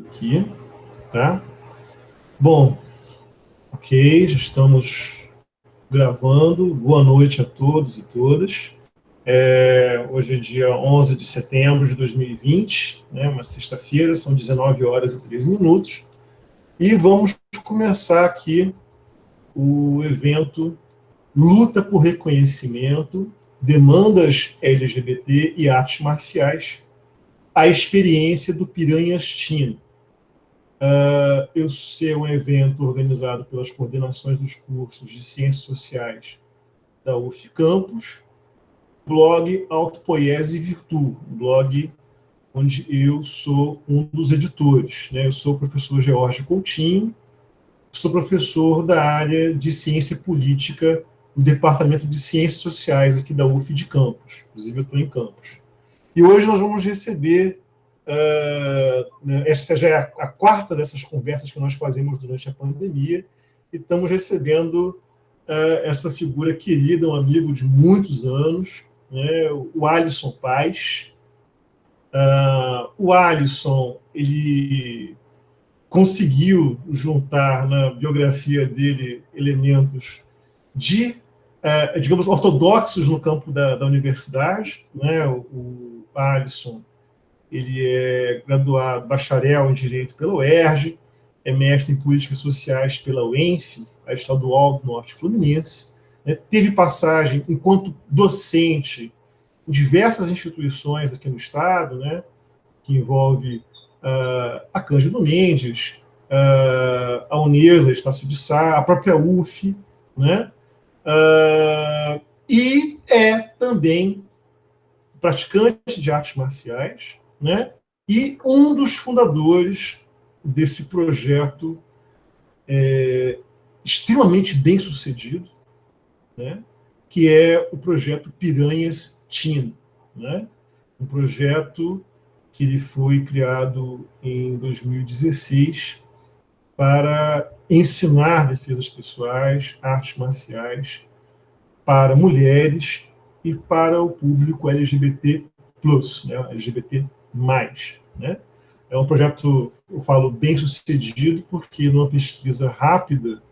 Aqui, tá? Bom, ok, já estamos gravando. Boa noite a todos e todas. Hoje é dia 11 de setembro de 2020, né, uma sexta-feira, são 19 horas e 13 minutos, e vamos começar aqui o evento Luta por Reconhecimento, Demandas LGBT e Artes Marciais, a experiência do Piranhas Teen. Esse é um evento organizado pelas coordenações dos cursos de Ciências Sociais da UF Campus, blog Autopoiese Virtu, blog onde eu sou um dos editores. Né? Eu sou o professor George Coutinho, sou professor da área de Ciência Política do Departamento de Ciências Sociais aqui da UF de Campus. Inclusive, eu estou em Campus. E hoje nós vamos receber essa já é a quarta dessas conversas que nós fazemos durante a pandemia, e estamos recebendo essa figura querida, um amigo de muitos anos, né, o Alisson Paes. O Alisson, ele conseguiu juntar na biografia dele elementos digamos, ortodoxos no campo da universidade. Né? O Alisson, ele é graduado, bacharel em Direito pela UERJ, é mestre em Políticas Sociais pela UENF, a Estadual do Norte Fluminense, né? Teve passagem enquanto docente em diversas instituições aqui no Estado, né? Que envolve a Cândido Mendes, a Unesa, Estácio de Sá, a própria UF, né? E é também praticante de artes marciais, né? E um dos fundadores desse projeto extremamente bem sucedido, né? Que é o projeto Piranhas Teen, né? Um projeto que ele foi criado em 2016 para ensinar defesas pessoais, artes marciais para mulheres e para o público LGBT+, né, LGBT+. Né? É um projeto, eu falo, bem sucedido, porque numa pesquisa rápida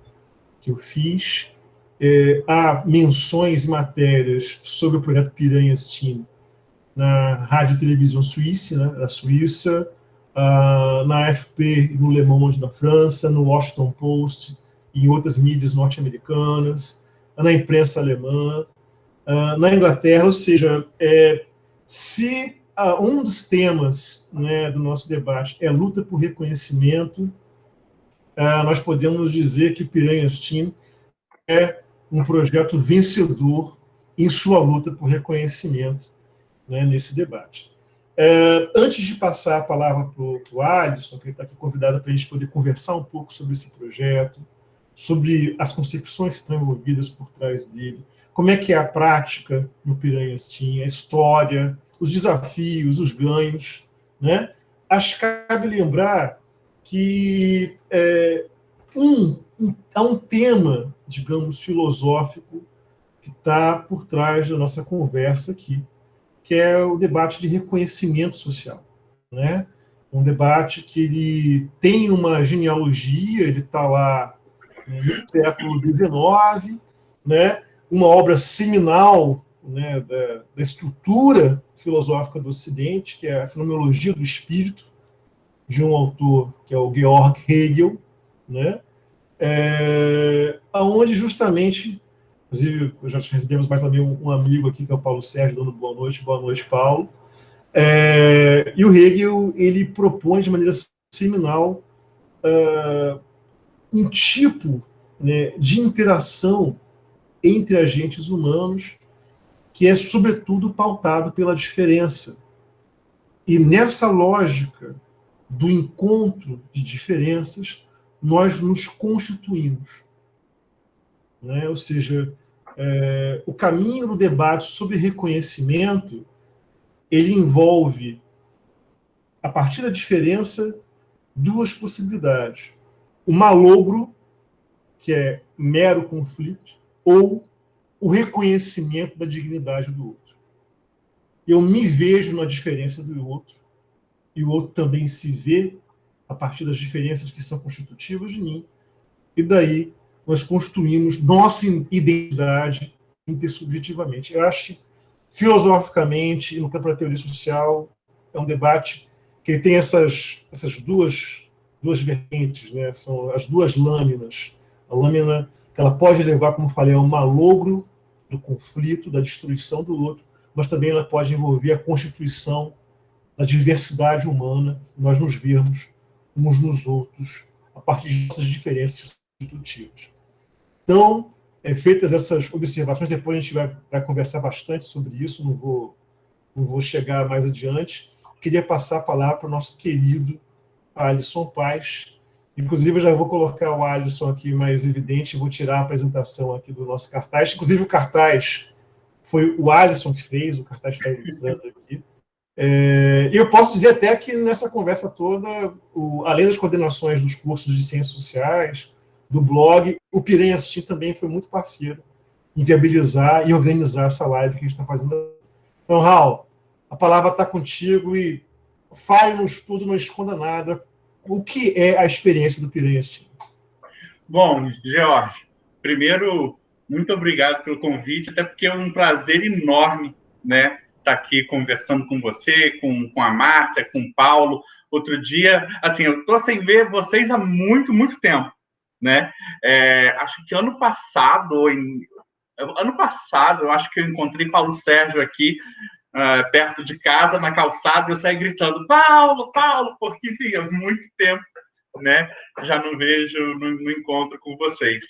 que eu fiz, há menções e matérias sobre o projeto Piranhas Teen na Rádio e Televisão Suíça, né, na Suíça, na AFP no Le Monde, na França, no Washington Post e em outras mídias norte-americanas, na imprensa alemã, na Inglaterra. Ou seja, se um dos temas, né, do nosso debate é luta por reconhecimento, nós podemos dizer que o Piranhas Teen é um projeto vencedor em sua luta por reconhecimento, né, nesse debate. Antes de passar a palavra para o Alisson, que está aqui convidado para a gente poder conversar um pouco sobre esse projeto, sobre as concepções que estão envolvidas por trás dele, como é que é a prática no Piranhas Teen, a história, os desafios, os ganhos, né? Acho que cabe lembrar que há um tema, digamos, filosófico que está por trás da nossa conversa aqui, que é o debate de reconhecimento social, né? Um debate que ele tem uma genealogia, ele está lá, né, no século XIX, né? Uma obra seminal, né, da estrutura filosófica do Ocidente, que é a Fenomenologia do Espírito, de um autor que é o Georg Hegel, né? Onde justamente, inclusive, já recebemos mais um amigo aqui, que é o Paulo Sérgio, dando boa noite, Paulo. E o Hegel, ele propõe de maneira seminal um tipo, né, de interação entre agentes humanos que é, sobretudo, pautado pela diferença. E nessa lógica do encontro de diferenças, nós nos constituímos. Né? Ou seja, o caminho do debate sobre reconhecimento, ele envolve, a partir da diferença, duas possibilidades. O malogro, que é mero conflito, ou o reconhecimento da dignidade do outro. Eu me vejo na diferença do outro, e o outro também se vê a partir das diferenças que são constitutivas de mim, e daí nós construímos nossa identidade intersubjetivamente. Eu acho, filosoficamente, e no campo da teoria social, é um debate que ele tem essas duas vertentes, né? São as duas lâminas. A lâmina que ela pode levar, como falei, a um malogro do conflito, da destruição do outro, mas também ela pode envolver a constituição da diversidade humana, nós nos vermos uns nos outros a partir de nossas diferenças constitutivas. Então, feitas essas observações, depois a gente vai conversar bastante sobre isso, não vou chegar mais adiante. Queria passar a palavra para o nosso querido Alisson Paes. Inclusive, eu já vou colocar o Alisson aqui mais evidente, vou tirar a apresentação aqui do nosso cartaz. Inclusive, o cartaz foi o Alisson que fez, o cartaz está ilustrando aqui. Eu posso dizer até que nessa conversa toda, além das coordenações dos cursos de Ciências Sociais, do blog, o Piranha Team também foi muito parceiro em viabilizar e organizar essa live que a gente está fazendo. Então, Raul, a palavra está contigo e fale-nos tudo, não esconda nada. O que é a experiência do Piranha Team? Bom, George, primeiro, muito obrigado pelo convite, até porque é um prazer enorme, né, estar aqui conversando com você, com a Márcia, com o Paulo. Outro dia, assim, eu estou sem ver vocês há muito, muito tempo, né? Acho que ano passado, eu acho que eu encontrei Paulo Sérgio aqui, perto de casa, na calçada, e eu saí gritando, Paulo, Paulo, porque, enfim, há muito tempo, né? Já não vejo, não encontro com vocês.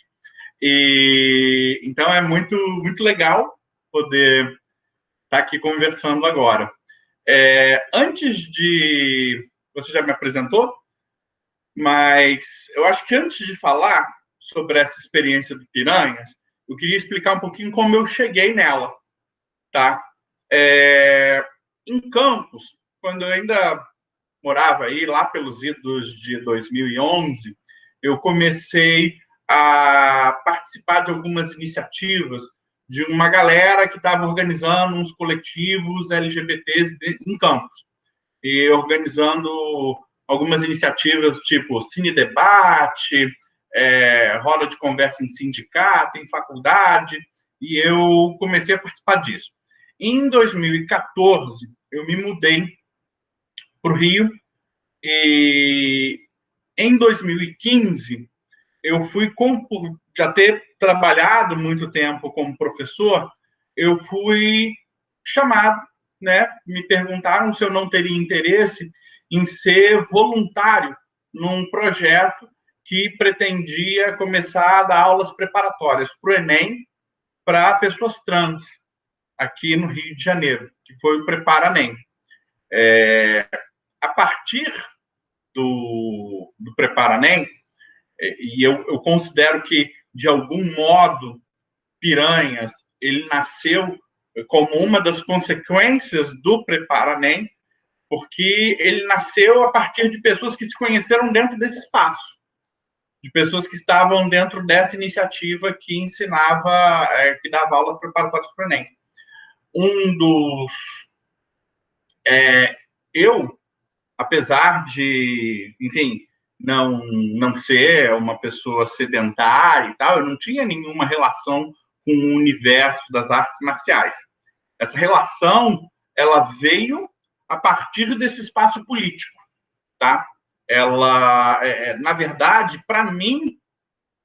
E então é muito, muito legal poder estar aqui conversando agora. Antes de... Você já me apresentou? Mas eu acho que antes de falar sobre essa experiência do Piranhas, eu queria explicar um pouquinho como eu cheguei nela, tá? Em Campos, quando eu ainda morava aí, lá pelos idos de 2011, eu comecei a participar de algumas iniciativas de uma galera que estava organizando uns coletivos LGBTs em Campos, e organizando algumas iniciativas tipo Cine Debate, roda de conversa em sindicato, em faculdade, e eu comecei a participar disso. Em 2014, eu me mudei para o Rio, e em 2015, eu fui, por já ter trabalhado muito tempo como professor, eu fui chamado, né? Me perguntaram se eu não teria interesse em ser voluntário num projeto que pretendia começar a dar aulas preparatórias para o Enem para pessoas trans, aqui no Rio de Janeiro, que foi o Prepara-Nem. A partir do Prepara-Nem, e eu considero que, de algum modo, Piranhas, ele nasceu como uma das consequências do Prepara-Nem, porque ele nasceu a partir de pessoas que se conheceram dentro desse espaço, de pessoas que estavam dentro dessa iniciativa que ensinava, que dava aulas preparatórias para o Enem. Eu, apesar de, enfim, não ser uma pessoa sedentária e tal, eu não tinha nenhuma relação com o universo das artes marciais. Essa relação, ela veio a partir desse espaço político, tá? Ela, na verdade, para mim,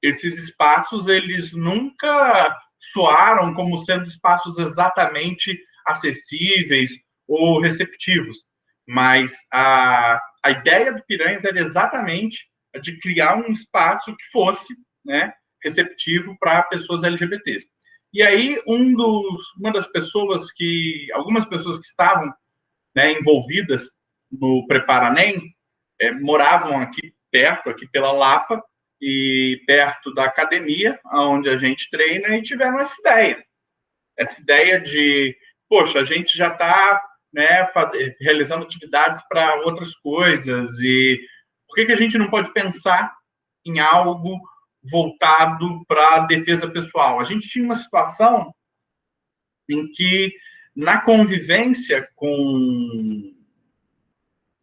esses espaços, eles nunca soaram como sendo espaços exatamente acessíveis ou receptivos, mas a ideia do Piranhas era exatamente a de criar um espaço que fosse, né, receptivo para pessoas LGBTs. E aí, algumas pessoas que estavam, né, envolvidas no Prepara-Nem, moravam aqui perto, aqui pela Lapa, e perto da academia, onde a gente treina, e tiveram essa ideia de, poxa, a gente já está, né, realizando atividades para outras coisas, e por que a gente não pode pensar em algo voltado para a defesa pessoal? A gente tinha uma situação em que, na convivência com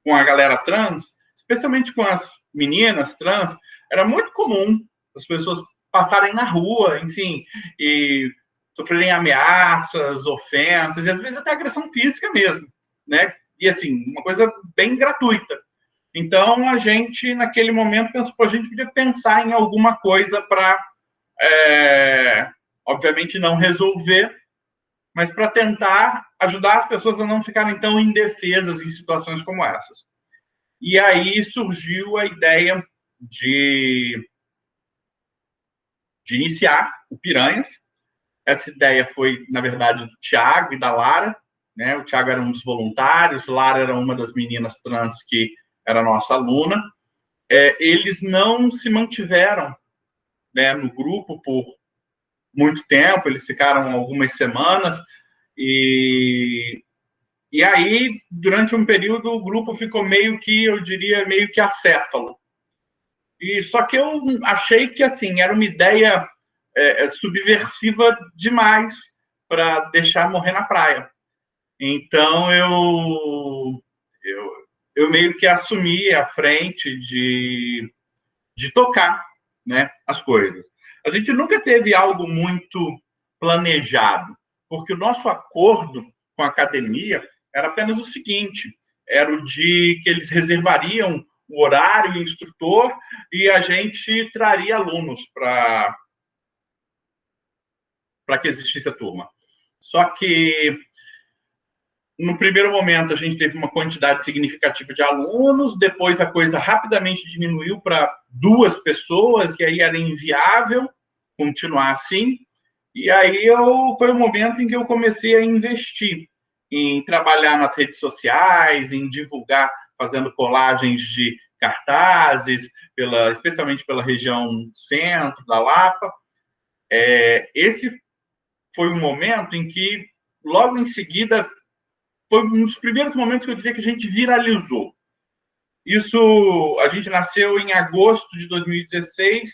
a galera trans, especialmente com as meninas trans, era muito comum as pessoas passarem na rua, enfim, e sofrerem ameaças, ofensas, e às vezes até agressão física mesmo, né? E assim, uma coisa bem gratuita. Então, a gente, naquele momento, pensou, a gente podia pensar em alguma coisa para, obviamente, não resolver, mas para tentar ajudar as pessoas a não ficarem tão indefesas em situações como essas. E aí surgiu a ideia de iniciar o Piranhas. Essa ideia foi, na verdade, do Thiago e da Lara, né? O Thiago era um dos voluntários, Lara era uma das meninas trans que era nossa aluna. Eles não se mantiveram, né, no grupo por muito tempo, eles ficaram algumas semanas, e aí, durante um período, o grupo ficou meio que, eu diria, meio que acéfalo. E só que eu achei que, assim, era uma ideia subversiva demais para deixar morrer na praia. Então, eu meio que assumi a frente de tocar, né, as coisas. A gente nunca teve algo muito planejado, porque o nosso acordo com a academia era apenas o seguinte, era o de que eles reservariam o horário e o instrutor e a gente traria alunos para que existisse a turma. Só que no primeiro momento, a gente teve uma quantidade significativa de alunos, depois a coisa rapidamente diminuiu para 2 pessoas, e aí era inviável continuar assim. E aí foi o momento em que eu comecei a investir em trabalhar nas redes sociais, em divulgar, fazendo colagens de cartazes, especialmente pela região centro da Lapa. Esse foi um momento em que, logo em seguida, foi um dos primeiros momentos que eu diria que a gente viralizou. Isso, a gente nasceu em agosto de 2016,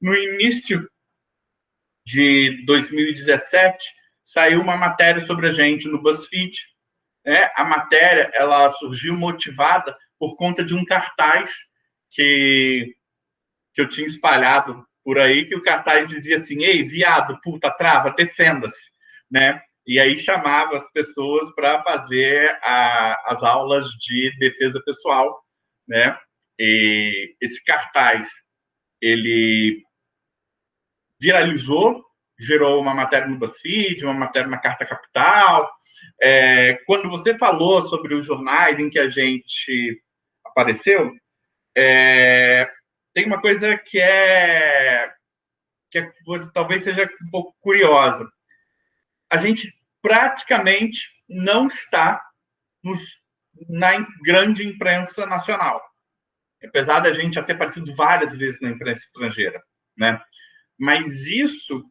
no início de 2017, saiu uma matéria sobre a gente no BuzzFeed. A matéria, ela surgiu motivada por conta de um cartaz que eu tinha espalhado por aí, que o cartaz dizia assim, ei, viado, puta, trava, defenda-se, né? E aí chamava as pessoas para fazer as aulas de defesa pessoal, né? E esse cartaz, ele viralizou, gerou uma matéria no BuzzFeed, uma matéria na Carta Capital. Quando você falou sobre os jornais em que a gente apareceu, tem uma coisa que talvez seja um pouco curiosa. A gente praticamente não está na grande imprensa nacional, apesar da gente já ter aparecido várias vezes na imprensa estrangeira, né? Mas isso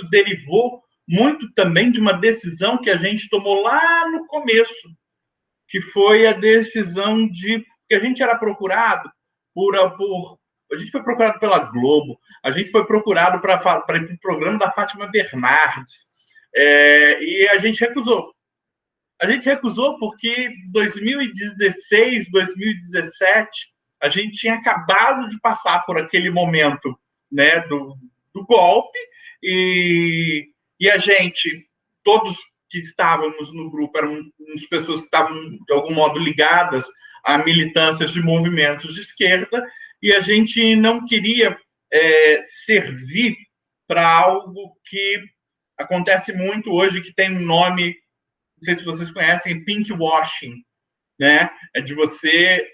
derivou muito também de uma decisão que a gente tomou lá no começo, que foi a decisão que a gente era procurado a gente foi procurado pela Globo, a gente foi procurado para ir para o programa da Fátima Bernardes, e a gente recusou. A gente recusou porque em 2016, 2017, a gente tinha acabado de passar por aquele momento, né, do golpe, e a gente, todos que estávamos no grupo, eram umas pessoas que estavam, de algum modo, ligadas a militâncias de movimentos de esquerda, e a gente não queria servir para algo que acontece muito hoje, que tem um nome, não sei se vocês conhecem, pink washing, né? É de você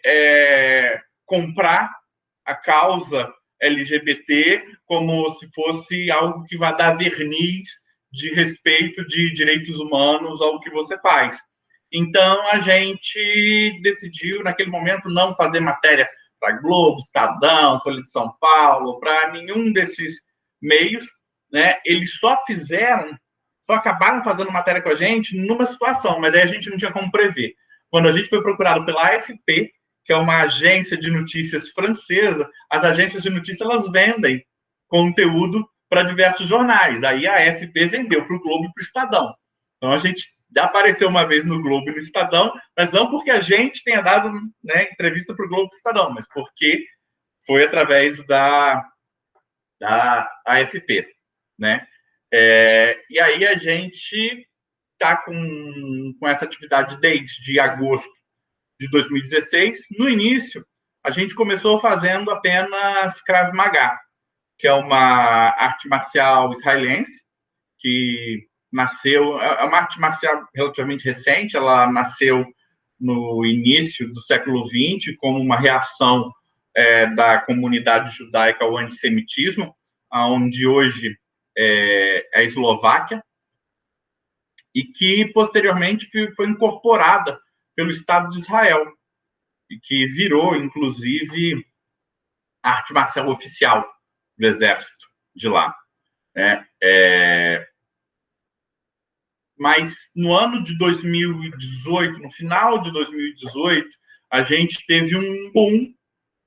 comprar a causa LGBT como se fosse algo que vai dar verniz de respeito de direitos humanos ao que você faz. Então, a gente decidiu, naquele momento, não fazer matéria para Globo, Estadão, Folha de São Paulo, para nenhum desses meios, né? Eles só acabaram fazendo matéria com a gente numa situação, mas aí a gente não tinha como prever. Quando a gente foi procurado pela AFP, que é uma agência de notícias francesa, as agências de notícias, elas vendem conteúdo para diversos jornais. Aí a AFP vendeu para o Globo e para o Estadão. Então a gente Já apareceu uma vez no Globo e no Estadão, mas não porque a gente tenha dado, né, entrevista para o Globo e Estadão, mas porque foi através da AFP, né? E aí a gente está com essa atividade desde agosto de 2016. No início, a gente começou fazendo apenas Krav Maga, que é uma arte marcial israelense, que nasceu, é uma arte marcial relativamente recente, ela nasceu no início do século XX como uma reação da comunidade judaica ao antissemitismo, onde hoje é a Eslováquia, e que posteriormente foi incorporada pelo Estado de Israel, e que virou, inclusive, arte marcial oficial do exército de lá. Mas no ano de 2018, no final de 2018, a gente teve um boom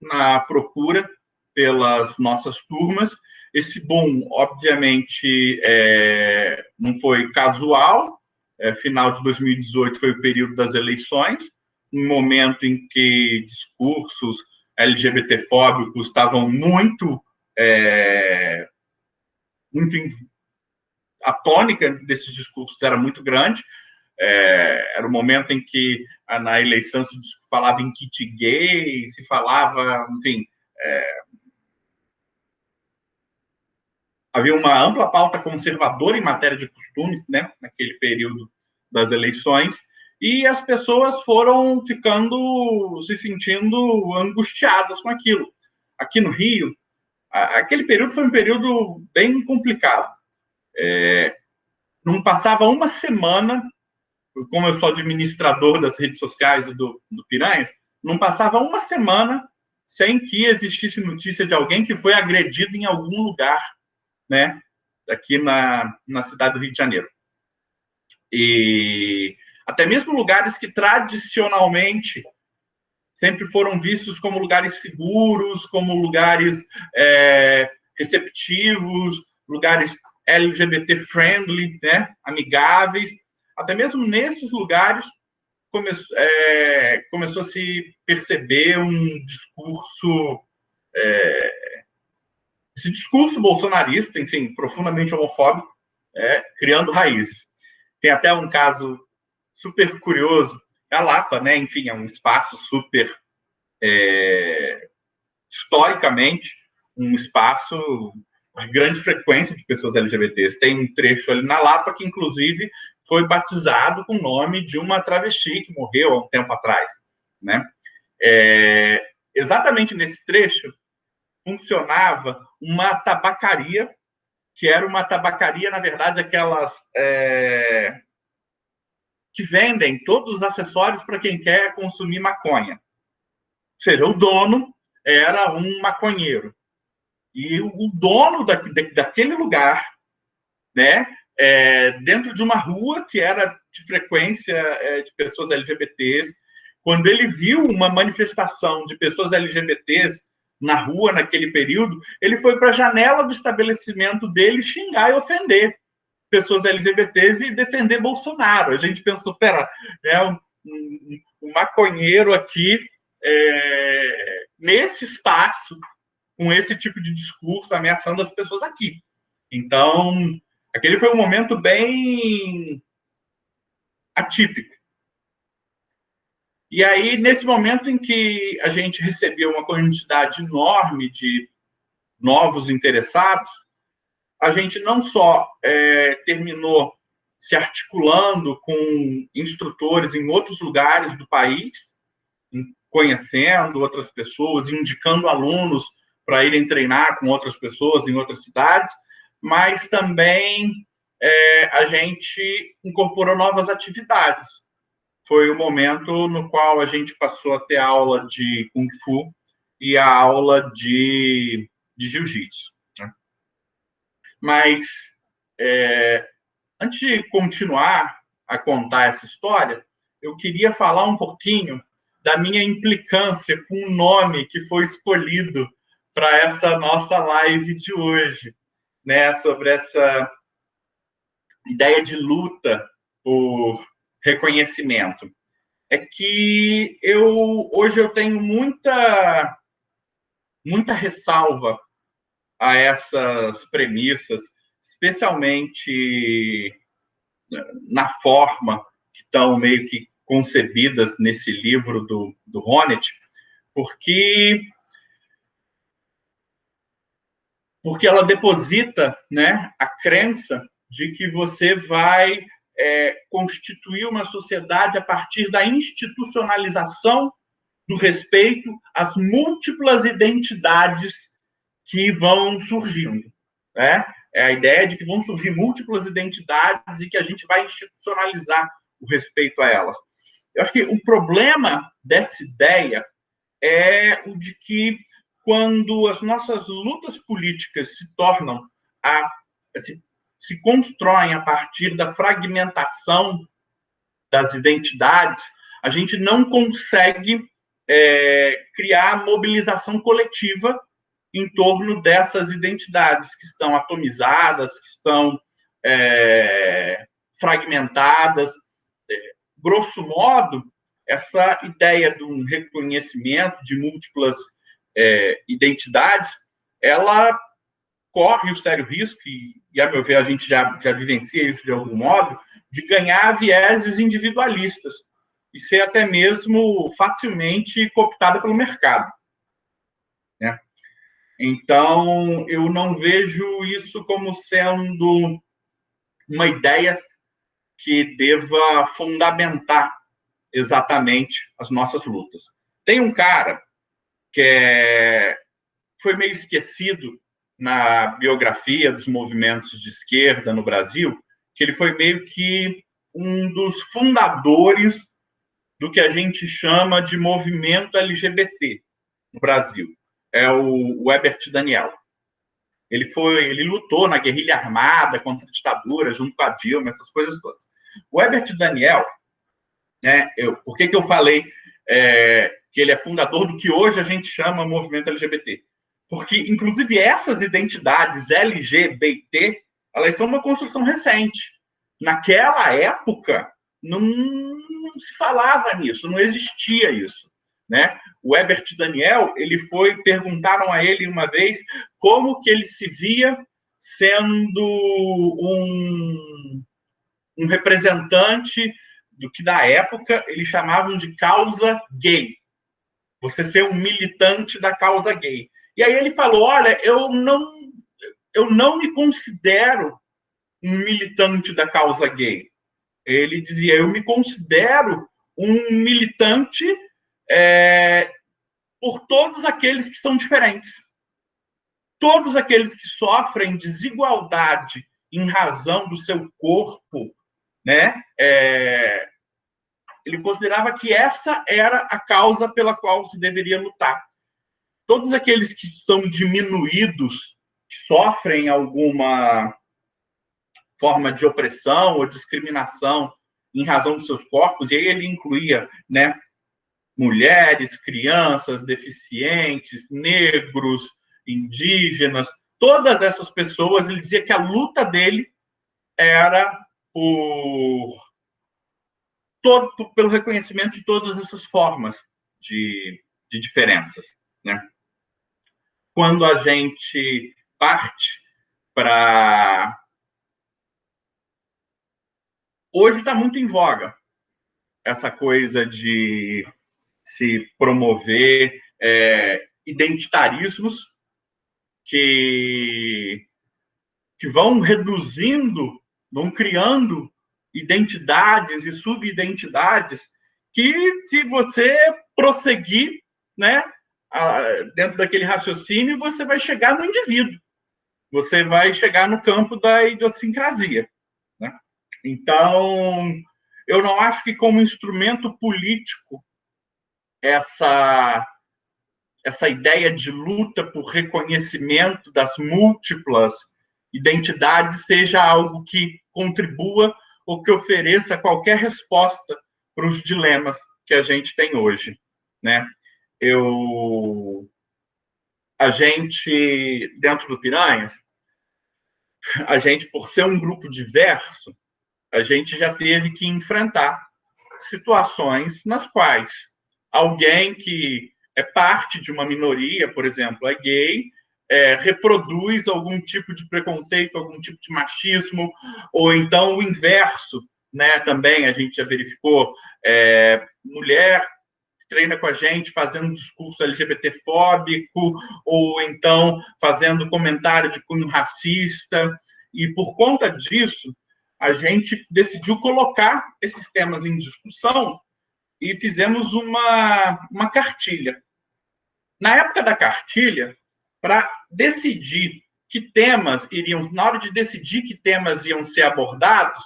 na procura pelas nossas turmas. Esse boom, obviamente, não foi casual. Final de 2018 foi o período das eleições, um momento em que discursos LGBTfóbicos estavam muito a tônica desses discursos era muito grande. Era o momento em que na eleição se falava em kit gay, se falava, enfim, havia uma ampla pauta conservadora em matéria de costumes, né, naquele período das eleições, e as pessoas foram se sentindo angustiadas com aquilo. Aqui no Rio, aquele período foi um período bem complicado. Não passava uma semana, como eu sou administrador das redes sociais do Piranhas, não passava uma semana sem que existisse notícia de alguém que foi agredido em algum lugar, né, aqui na cidade do Rio de Janeiro. E até mesmo lugares que tradicionalmente sempre foram vistos como lugares seguros, como lugares receptivos, lugares LGBT-friendly, né, amigáveis. Até mesmo nesses lugares começou a se perceber um discurso, esse discurso bolsonarista, enfim, profundamente homofóbico, criando raízes. Tem até um caso super curioso, a Lapa, né, enfim, é um espaço super, historicamente, um espaço de grande frequência de pessoas LGBTs. Tem um trecho ali na Lapa que, inclusive, foi batizado com o nome de uma travesti que morreu há um tempo atrás, né? Exatamente nesse trecho funcionava uma tabacaria, que era uma tabacaria, na verdade, aquelas que vendem todos os acessórios para quem quer consumir maconha. Ou seja, o dono era um maconheiro. E o dono daquele lugar, né, dentro de uma rua que era de frequência de pessoas LGBTs, quando ele viu uma manifestação de pessoas LGBTs na rua naquele período, ele foi para a janela do estabelecimento dele xingar e ofender pessoas LGBTs e defender Bolsonaro. A gente pensou, pera, um maconheiro aqui nesse espaço, com esse tipo de discurso, ameaçando as pessoas aqui. Então, aquele foi um momento bem atípico. E aí, nesse momento em que a gente recebeu uma quantidade enorme de novos interessados, a gente não só terminou se articulando com instrutores em outros lugares do país, conhecendo outras pessoas, indicando alunos para irem treinar com outras pessoas em outras cidades, mas também a gente incorporou novas atividades. Foi o momento no qual a gente passou a ter aula de Kung Fu e a aula de Jiu-Jitsu. Né? Mas, antes de continuar a contar essa história, eu queria falar um pouquinho da minha implicância com o nome que foi escolhido para essa nossa live de hoje, né? Sobre essa ideia de luta por reconhecimento, é que hoje eu tenho muita ressalva a essas premissas, especialmente na forma que estão meio que concebidas nesse livro do Honneth, porque ela deposita, né, a crença de que você vai constituir uma sociedade a partir da institucionalização do respeito às múltiplas identidades que vão surgindo, né? É a ideia de que vão surgir múltiplas identidades e que a gente vai institucionalizar o respeito a elas. Eu acho que o problema dessa ideia é o de que, quando as nossas lutas políticas se tornam, se constroem a partir da fragmentação das identidades, a gente não consegue criar mobilização coletiva em torno dessas identidades que estão atomizadas, que estão fragmentadas. Grosso modo, essa ideia de um reconhecimento de múltiplas identidades, ela corre o sério risco, e a meu ver a gente já vivencia isso de algum modo, de ganhar vieses individualistas e ser até mesmo facilmente cooptada pelo mercado, né? Então, eu não vejo isso como sendo uma ideia que deva fundamentar exatamente as nossas lutas. Tem um cara que foi meio esquecido na biografia dos movimentos de esquerda no Brasil, que ele foi meio que um dos fundadores do que a gente chama de movimento LGBT no Brasil. É o Herbert Daniel. Ele lutou na guerrilha armada contra a ditadura, junto com a Dilma, essas coisas todas. O Herbert Daniel, né, por que eu falei que ele é fundador do que hoje a gente chama movimento LGBT? Porque, inclusive, essas identidades LGBT, elas são uma construção recente. Naquela época, não se falava nisso, não existia isso, né? O Herbert Daniel, perguntaram a ele uma vez como que ele se via sendo um representante do que, na época, eles chamavam de causa gay. Você ser um militante da causa gay. E aí ele falou, olha, eu não me considero um militante da causa gay. Ele dizia, eu me considero um militante por todos aqueles que são diferentes. Todos aqueles que sofrem desigualdade em razão do seu corpo, né? Ele considerava que essa era a causa pela qual se deveria lutar. Todos aqueles que são diminuídos, que sofrem alguma forma de opressão ou discriminação em razão dos seus corpos, e aí ele incluía, né, mulheres, crianças, deficientes, negros, indígenas, todas essas pessoas, ele dizia que a luta dele era pelo reconhecimento de todas essas formas de diferenças, né? Quando a gente parte para... Hoje está muito em voga essa coisa de se promover identitarismos que vão reduzindo, vão criando identidades e subidentidades que, se você prosseguir, né, dentro daquele raciocínio, você vai chegar no indivíduo, você vai chegar no campo da idiosincrasia, né? Então, eu não acho que, como instrumento político, essa ideia de luta por reconhecimento das múltiplas identidades seja algo que contribua ou que ofereça qualquer resposta para os dilemas que a gente tem hoje, né? A gente, dentro do Piranhas, a gente, por ser um grupo diverso, a gente já teve que enfrentar situações nas quais alguém que é parte de uma minoria, por exemplo, é gay, reproduz algum tipo de preconceito, algum tipo de machismo, ou então o inverso, né? Também a gente já verificou mulher que treina com a gente fazendo um discurso LGBT-fóbico, ou então fazendo comentário de cunho racista, e por conta disso, a gente decidiu colocar esses temas em discussão e fizemos uma cartilha. Na época da cartilha, para decidir que temas iriam, na hora de decidir que temas iam ser abordados,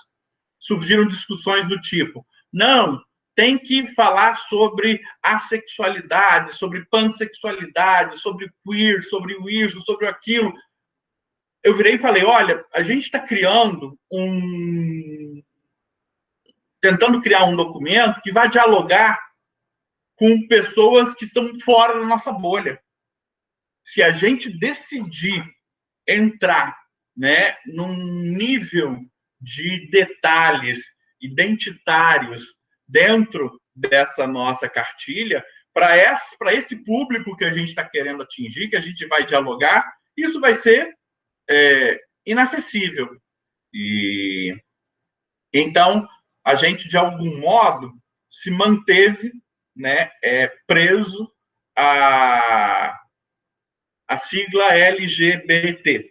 surgiram discussões do tipo: não, tem que falar sobre assexualidade, sobre pansexualidade, sobre queer, sobre isso, sobre aquilo. Eu virei e falei: olha, a gente está tentando criar um documento que vai dialogar com pessoas que estão fora da nossa bolha. Se a gente decidir entrar, né, num nível de detalhes identitários dentro dessa nossa cartilha, para esse público que a gente está querendo atingir, que a gente vai dialogar, isso vai ser inacessível. E então a gente, de algum modo, se manteve, né, preso a sigla LGBT,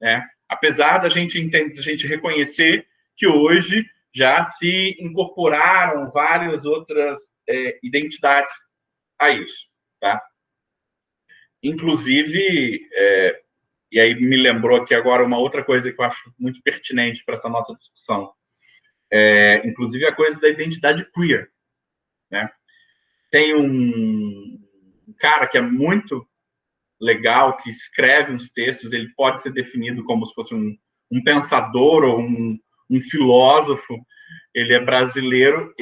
né? Apesar da gente reconhecer que hoje já se incorporaram várias outras identidades a isso, tá? Inclusive, e aí me lembrou aqui agora uma outra coisa que eu acho muito pertinente para essa nossa discussão, inclusive a coisa da identidade queer, né? Tem um cara que é muito legal, que escreve uns textos, ele pode ser definido como se fosse um pensador ou um filósofo. Ele é brasileiro,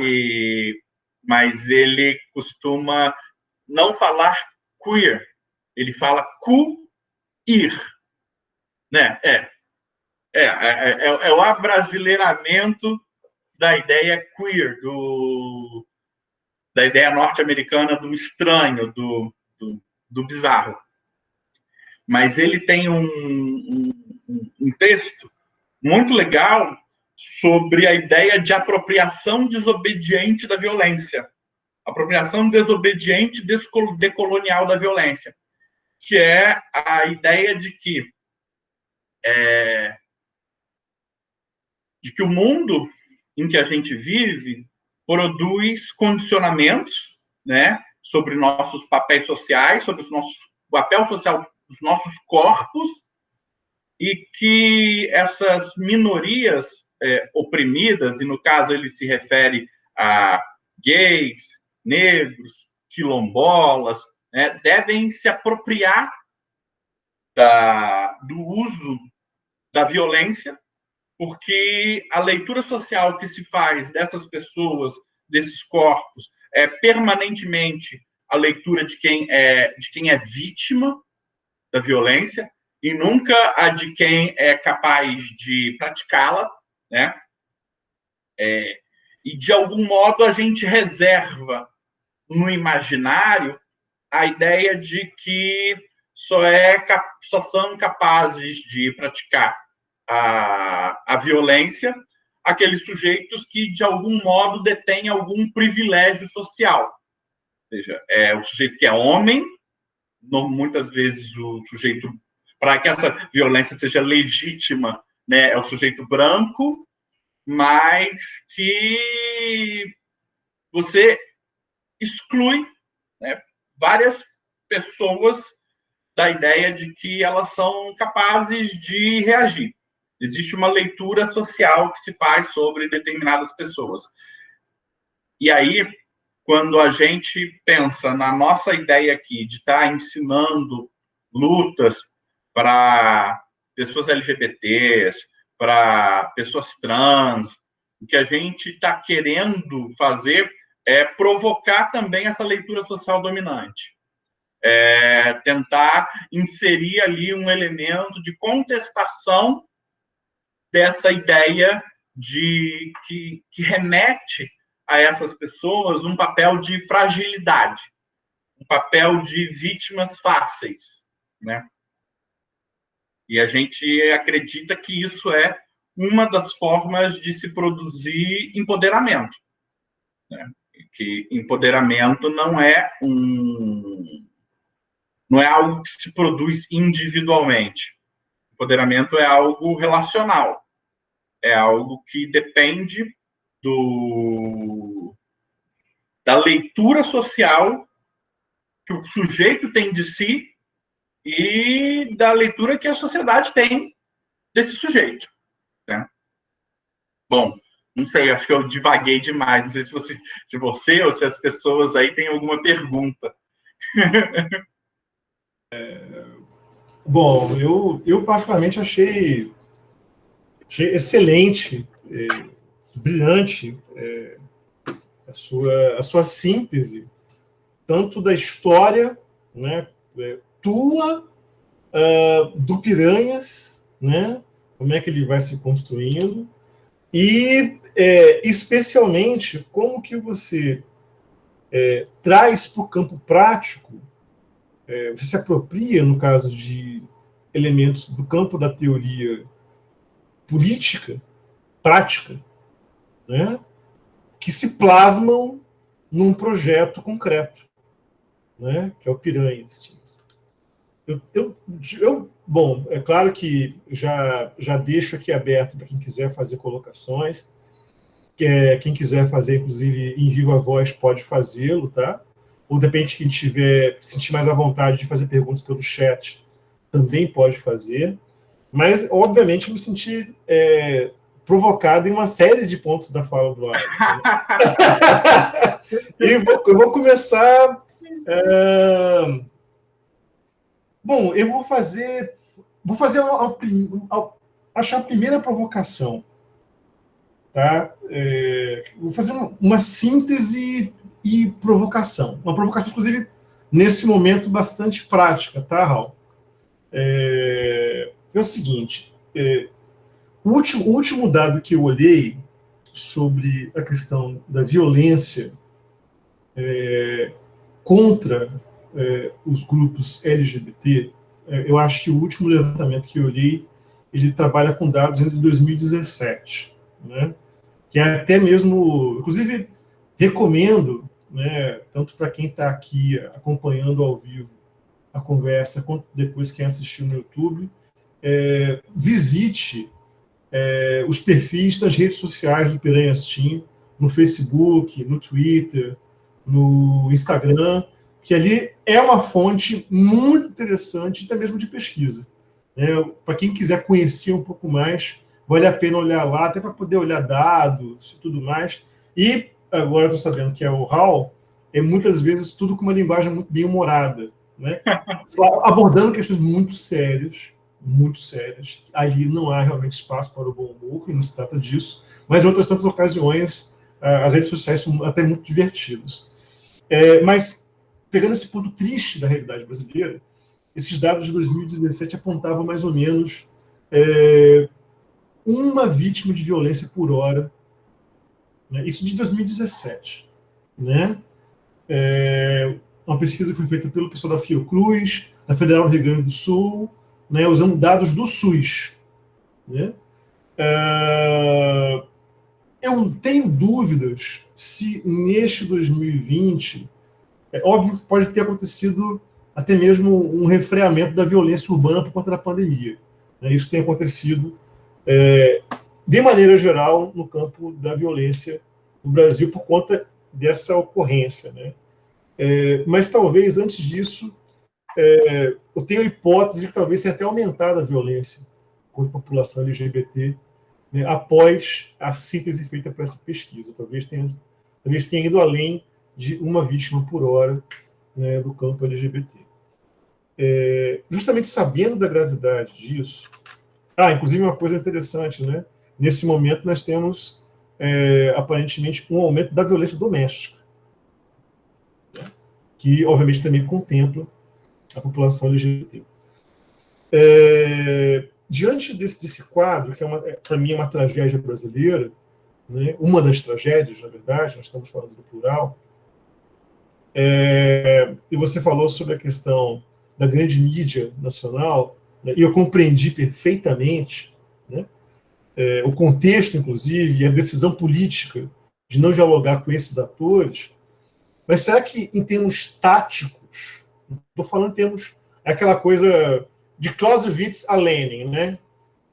mas ele costuma não falar queer, ele fala queer, né? É o abrasileiramento da ideia queer, da ideia norte-americana do estranho, do bizarro. Mas ele tem um texto muito legal sobre a ideia de apropriação desobediente da violência. Apropriação desobediente decolonial da violência. Que é a ideia de que o mundo em que a gente vive produz condicionamentos, né, sobre nossos papéis sociais, sobre o papel social dos nossos corpos, e que essas minorias oprimidas, e no caso ele se refere a gays, negros, quilombolas, né, devem se apropriar do uso da violência, porque a leitura social que se faz dessas pessoas, desses corpos, é permanentemente a leitura de quem é vítima da violência, e nunca a de quem é capaz de praticá-la, né? E, de algum modo, a gente reserva no imaginário a ideia de que só são capazes de praticar a violência aqueles sujeitos que, de algum modo, detêm algum privilégio social. Ou seja, o sujeito que é homem, muitas vezes o sujeito, para que essa violência seja legítima, né, é o sujeito branco, mas que você exclui, né, várias pessoas da ideia de que elas são capazes de reagir. Existe uma leitura social que se faz sobre determinadas pessoas. E aí, quando a gente pensa na nossa ideia aqui de estar ensinando lutas para pessoas LGBTs, para pessoas trans, o que a gente está querendo fazer é provocar também essa leitura social dominante. Tentar inserir ali um elemento de contestação dessa ideia que remete a essas pessoas um papel de fragilidade, um papel de vítimas fáceis, né? E a gente acredita que isso é uma das formas de se produzir empoderamento, né? Que empoderamento não é algo que se produz individualmente. Empoderamento é algo relacional, é algo que depende da leitura social que o sujeito tem de si e da leitura que a sociedade tem desse sujeito, né? Bom, não sei, acho que eu divaguei demais. Não sei se você ou se as pessoas aí têm alguma pergunta. Bom, eu particularmente achei excelente, brilhante, a sua síntese, tanto da história, né, tua, do Piranhas, né, como é que ele vai se construindo, e especialmente como que você traz para o campo prático, você se apropria, no caso de elementos do campo da teoria política, prática, né, que se plasmam num projeto concreto, né, que é o Piranhas. Bom, é claro que já deixo aqui aberto para quem quiser fazer colocações, quem quiser fazer, inclusive, em viva voz, pode fazê-lo, tá? Ou, de repente, quem tiver sentir mais à vontade de fazer perguntas pelo chat, também pode fazer. Mas, obviamente, eu me senti provocado em uma série de pontos da fala do Alex. E eu vou começar... Bom, eu vou fazer achar a primeira provocação, tá? Vou fazer uma síntese e provocação. Uma provocação, inclusive, nesse momento, bastante prática, tá, Raul? É o seguinte, o último dado que eu olhei sobre a questão da violência contra os grupos LGBT, eu acho que o último levantamento que eu olhei, ele trabalha com dados de 2017, né? Que é até mesmo, inclusive, recomendo, né, tanto para quem está aqui acompanhando ao vivo a conversa, quanto depois quem assistiu no YouTube, visite os perfis das redes sociais do Piranhas Team, no Facebook, no Twitter, no Instagram, que ali é uma fonte muito interessante, até mesmo de pesquisa. Para quem quiser conhecer um pouco mais, vale a pena olhar lá, até para poder olhar dados e tudo mais. E agora eu estou sabendo que o Hall muitas vezes tudo com uma linguagem muito bem humorada, né? Abordando questões muito sérias. Ali não há realmente espaço para o bom humor, e não se trata disso, mas em outras tantas ocasiões as redes sociais são até muito divertidas. Mas, pegando esse ponto triste da realidade brasileira, esses dados de 2017 apontavam mais ou menos uma vítima de violência por hora, né? Isso de 2017. Né? Uma pesquisa que foi feita pelo pessoal da Fiocruz, da Federal do Rio Grande do Sul, né, usando dados do SUS. Né? Eu tenho dúvidas se neste 2020, óbvio que pode ter acontecido até mesmo um refreamento da violência urbana por conta da pandemia. Né? Isso tem acontecido de maneira geral no campo da violência no Brasil por conta dessa ocorrência. Né? Mas talvez antes disso eu tenho a hipótese de que talvez tenha até aumentado a violência contra a população LGBT, né, após a síntese feita para essa pesquisa. Talvez tenha ido além de uma vítima por hora, né, do campo LGBT. Justamente sabendo da gravidade disso, inclusive uma coisa interessante, né? Nesse momento nós temos aparentemente um aumento da violência doméstica, né, que obviamente também contempla a população LGBT. Diante desse quadro, que para mim é uma tragédia brasileira, né? Uma das tragédias, na verdade, nós estamos falando do plural. E você falou sobre a questão da grande mídia nacional, né? E eu compreendi perfeitamente, né? O contexto, inclusive, e a decisão política de não dialogar com esses atores. Mas será que, em termos táticos, estou falando em termos, é aquela coisa de Clausewitz a Lenin, né?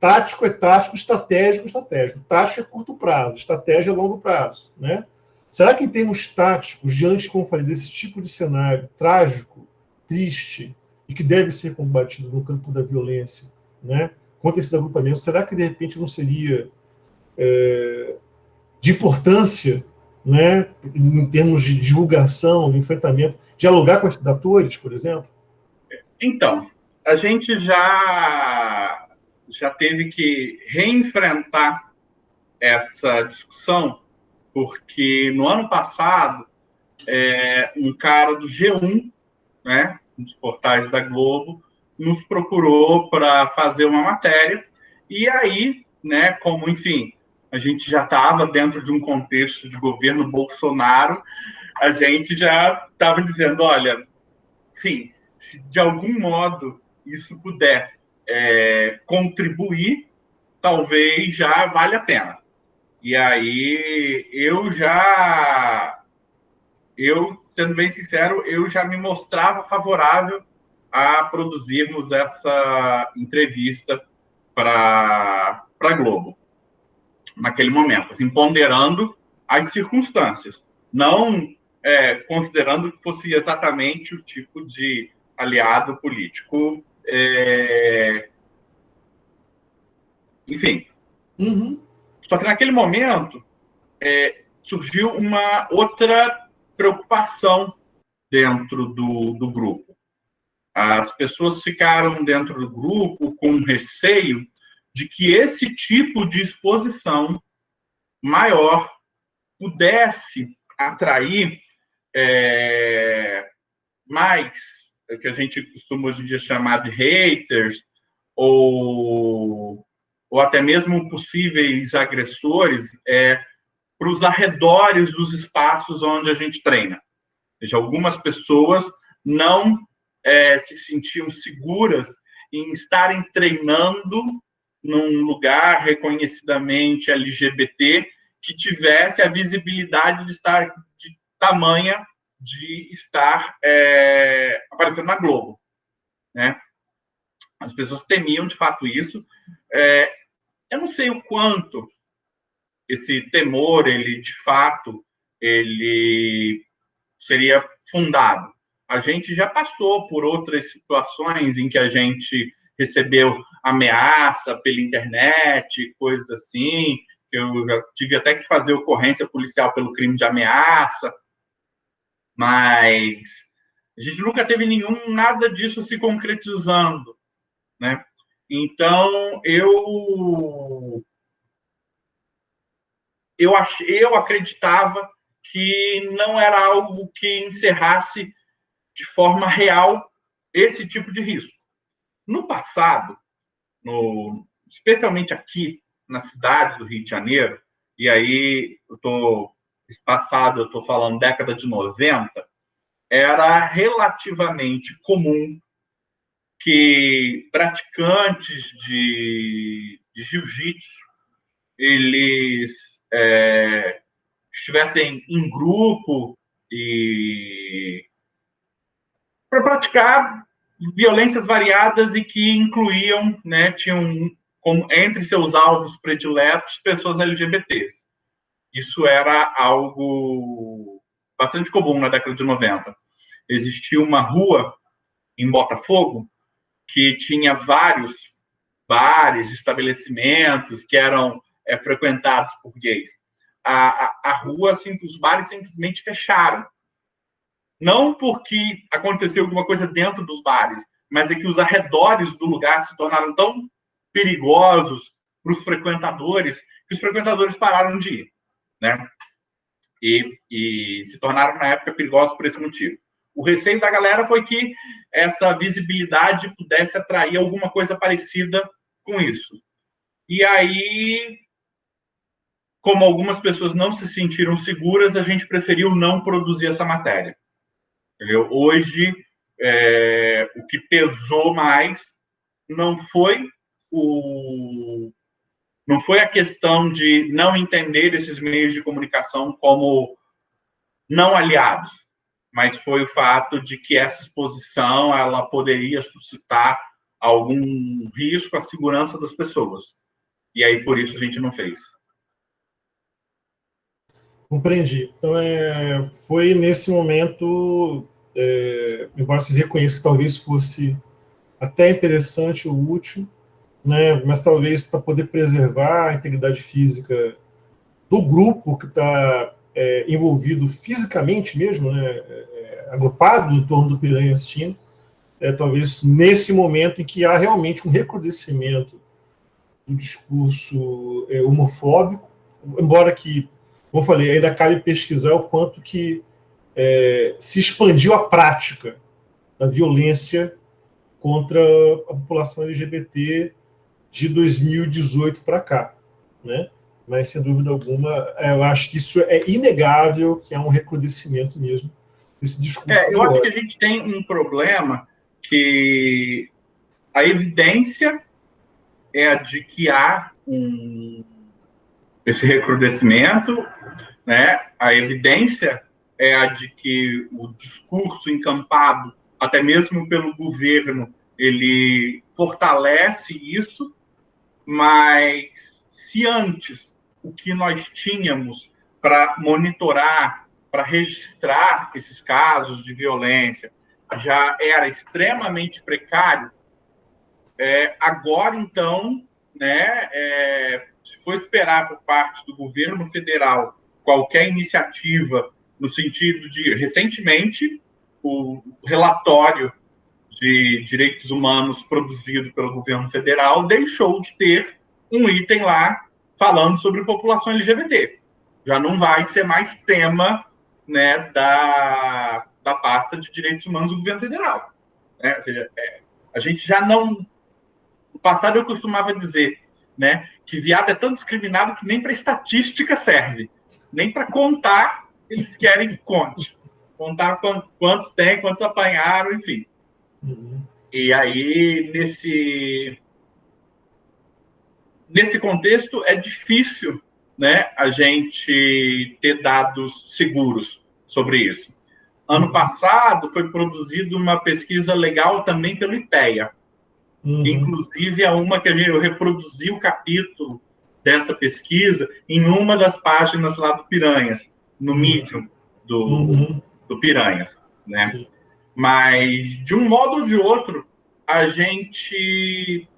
Tático é tático, estratégico é estratégico. Tático é curto prazo, estratégia é longo prazo, né? Será que, em termos táticos, diante, como eu falei, desse tipo de cenário trágico, triste, e que deve ser combatido no campo da violência, né, contra esses agrupamentos, será que, de repente, não seria de importância, né, em termos de divulgação, de enfrentamento, dialogar com esses atores, por exemplo? Então, a gente já teve que reenfrentar essa discussão, porque no ano passado, um cara do G1, né, um dos portais da Globo, nos procurou para fazer uma matéria, e aí, né, como, enfim, a gente já estava dentro de um contexto de governo Bolsonaro, a gente já estava dizendo, olha, sim, se de algum modo isso puder contribuir, talvez já vale a pena. E aí sendo bem sincero, eu já me mostrava favorável a produzirmos essa entrevista para a Globo, naquele momento, assim, ponderando as circunstâncias, não considerando que fosse exatamente o tipo de aliado político. Enfim. Uhum. Só que naquele momento surgiu uma outra preocupação dentro do grupo. As pessoas ficaram dentro do grupo com receio de que esse tipo de exposição maior pudesse atrair mais, o que a gente costuma hoje em dia chamar de haters, ou até mesmo possíveis agressores para os arredores dos espaços onde a gente treina. Veja, algumas pessoas não se sentiam seguras em estarem treinando num lugar reconhecidamente LGBT que tivesse a visibilidade de estar de tamanha de estar aparecendo na Globo, né? As pessoas temiam de fato isso. Eu não sei o quanto esse temor, ele de fato, ele seria fundado. A gente já passou por outras situações em que a gente recebeu ameaça pela internet, coisas assim. Eu já tive até que fazer ocorrência policial pelo crime de ameaça, mas a gente nunca teve nada disso se concretizando, né? Então, eu acreditava que não era algo que encerrasse de forma real esse tipo de risco. No passado, especialmente aqui na cidade do Rio de Janeiro, e aí eu estou falando década de 90, era relativamente comum que praticantes de jiu-jitsu eles estivessem em grupo e para praticar violências variadas e que incluíam, né, tinham como entre seus alvos prediletos pessoas LGBTs. Isso era algo bastante comum na década de 90. Existia uma rua em Botafogo que tinha vários bares, estabelecimentos que eram frequentados por gays. A rua, assim, os bares simplesmente fecharam. Não porque aconteceu alguma coisa dentro dos bares, mas é que os arredores do lugar se tornaram tão perigosos para os frequentadores que os frequentadores pararam de ir, né? E se tornaram, na época, perigosos por esse motivo. O receio da galera foi que essa visibilidade pudesse atrair alguma coisa parecida com isso. E aí como algumas pessoas não se sentiram seguras, a gente preferiu não produzir essa matéria. Entendeu? Hoje, o que pesou mais não foi a questão de não entender esses meios de comunicação como não aliados, mas foi o fato de que essa exposição ela poderia suscitar algum risco à segurança das pessoas. E aí, por isso, a gente não fez. Compreendi. Então, foi nesse momento, embora vocês reconheçam que talvez fosse até interessante ou útil, né, mas talvez para poder preservar a integridade física do grupo que está envolvido fisicamente mesmo, né, agrupado em torno do Piranhas Teen, talvez nesse momento em que há realmente um recrudescimento do discurso homofóbico, embora que, como eu falei, ainda cabe pesquisar o quanto que se expandiu a prática da violência contra a população LGBT de 2018 para cá, né? Mas, sem dúvida alguma, eu acho que isso é inegável, que há um recrudescimento mesmo desse discurso. Eu acho que a gente tem um problema que a evidência é a de que há esse recrudescimento, né? A evidência é a de que o discurso encampado, até mesmo pelo governo, ele fortalece isso, mas se antes o que nós tínhamos para monitorar, para registrar esses casos de violência já era extremamente precário, agora, então, né, se for esperar por parte do governo federal qualquer iniciativa no sentido de, recentemente, o relatório de direitos humanos produzido pelo governo federal deixou de ter um item lá falando sobre população LGBT. Já não vai ser mais tema, né, da pasta de direitos humanos do governo federal. Né? Ou seja, a gente já não... No passado eu costumava dizer, né, que viado é tão discriminado que nem para estatística serve. Nem para contar eles querem que conte. Contar quantos tem, quantos apanharam, enfim. Uhum. E aí, nesse contexto, é difícil, né, a gente ter dados seguros sobre isso. Ano passado, foi produzida uma pesquisa legal também pelo IPEA, que, inclusive, é uma que eu reproduzi o capítulo dessa pesquisa em uma das páginas lá do Piranhas, no Medium do Piranhas, né? Sim. Mas, de um modo ou de outro, a gente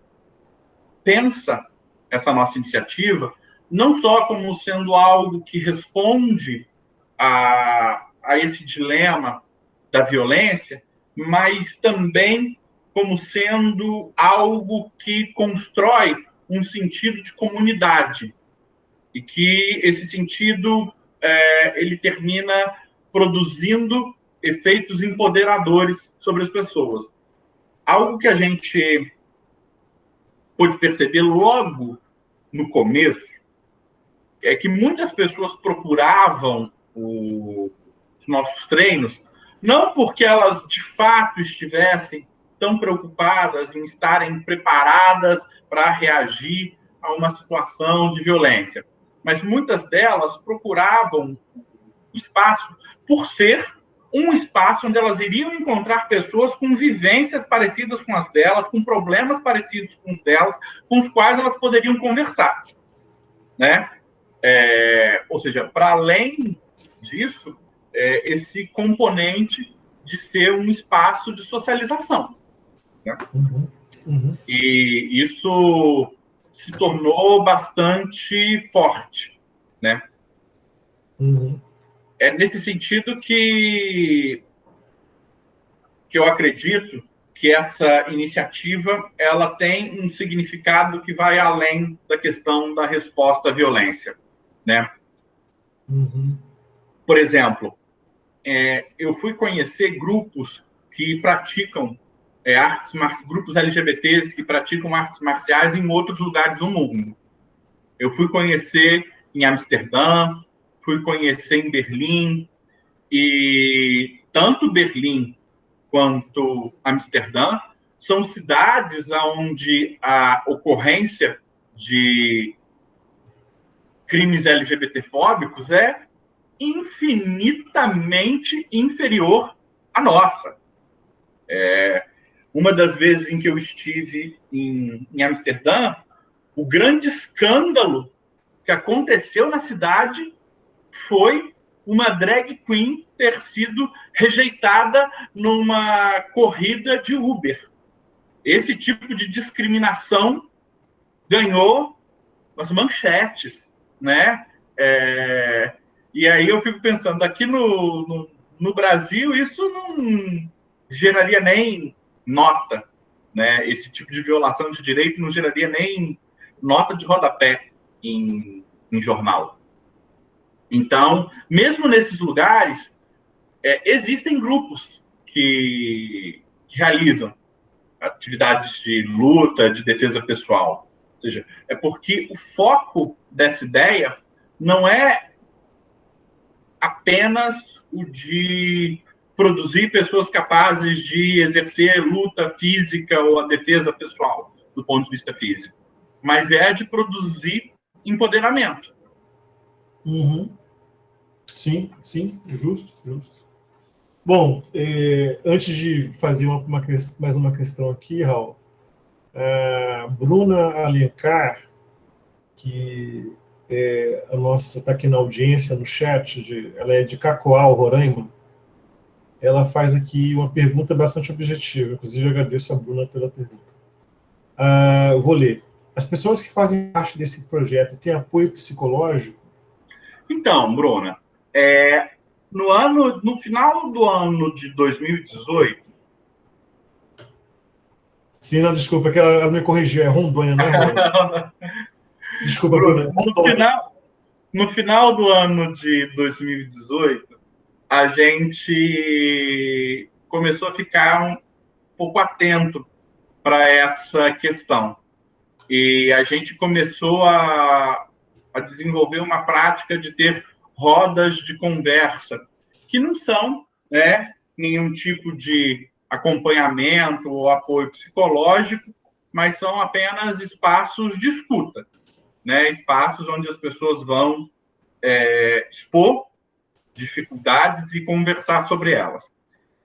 pensa essa nossa iniciativa não só como sendo algo que responde a esse dilema da violência, mas também como sendo algo que constrói um sentido de comunidade e que esse sentido ele termina produzindo efeitos empoderadores sobre as pessoas. Algo que a gente pôde perceber logo no começo é que muitas pessoas procuravam os nossos treinos não porque elas de fato estivessem tão preocupadas em estarem preparadas para reagir a uma situação de violência, mas muitas delas procuravam o espaço por ser um espaço onde elas iriam encontrar pessoas com vivências parecidas com as delas, com problemas parecidos com os delas, com os quais elas poderiam conversar, né? Ou seja, para além disso, esse componente de ser um espaço de socialização, né? E isso se tornou bastante forte, né? É nesse sentido que eu acredito que essa iniciativa ela tem um significado que vai além da questão da resposta à violência, né? Por exemplo, eu fui conhecer grupos que praticam grupos LGBTs que praticam artes marciais em outros lugares do mundo. Eu fui conhecer em Amsterdã, fui conhecer em Berlim, e tanto Berlim quanto Amsterdã são cidades onde a ocorrência de crimes LGBTfóbicos é infinitamente inferior à nossa. Uma das vezes em que eu estive em Amsterdã, o grande escândalo que aconteceu na cidade foi uma drag queen ter sido rejeitada numa corrida de Uber. Esse tipo de discriminação ganhou as manchetes, né? E aí eu fico pensando, aqui no Brasil, isso não geraria nem nota, né? Esse tipo de violação de direito não geraria nem nota de rodapé em jornal. Então, mesmo nesses lugares, existem grupos que realizam atividades de luta, de defesa pessoal. Ou seja, é porque o foco dessa ideia não é apenas o de produzir pessoas capazes de exercer luta física ou a defesa pessoal, do ponto de vista físico, mas é de produzir empoderamento. Uhum. Sim, sim, justo, justo. Bom, antes de fazer mais uma questão aqui, Raul, a Bruna Alencar, que a nossa está aqui na audiência, no chat, ela é de Cacoal, Roraima, ela faz aqui uma pergunta bastante objetiva, inclusive eu agradeço a Bruna pela pergunta. Eu vou ler. As pessoas que fazem parte desse projeto têm apoio psicológico? Então, Bruna, no final do ano de 2018... Sim, não, desculpa, que ela me corrigiu, é Rondônia, não é Roraima. Desculpa, Bruna. No final do ano de 2018, a gente começou a ficar um pouco atento para essa questão. E a gente começou a desenvolver uma prática de ter rodas de conversa, que não são, né, nenhum tipo de acompanhamento ou apoio psicológico, mas são apenas espaços de escuta, né, espaços onde as pessoas vão expor dificuldades e conversar sobre elas.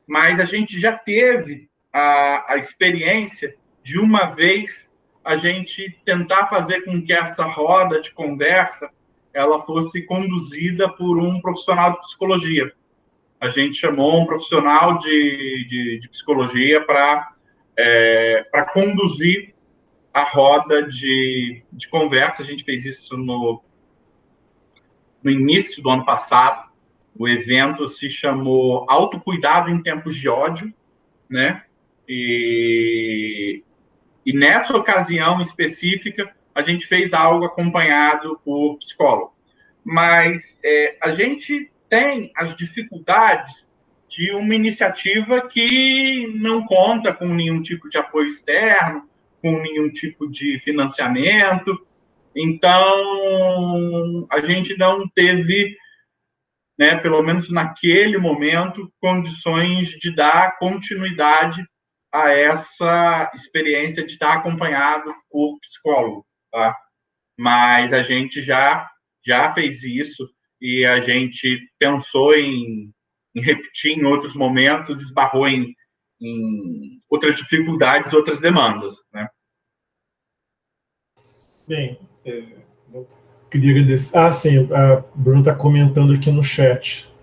Mas a gente já teve a experiência de uma vez a gente tentar fazer com que essa roda de conversa ela fosse conduzida por um profissional de psicologia. A gente chamou um profissional de psicologia para conduzir a roda de conversa. A gente fez isso no início do ano passado. O evento se chamou Autocuidado em Tempos de Ódio, né? E nessa ocasião específica, a gente fez algo acompanhado por psicólogo. Mas a gente tem as dificuldades de uma iniciativa que não conta com nenhum tipo de apoio externo, com nenhum tipo de financiamento. Então, a gente não teve, né, pelo menos naquele momento, condições de dar continuidade a essa experiência de estar acompanhado por psicólogo, tá? Mas a gente já fez isso e a gente pensou em repetir em outros momentos, esbarrou em outras dificuldades, outras demandas, né? Bem, eu queria agradecer. Sim, a Bruna está comentando aqui no chat.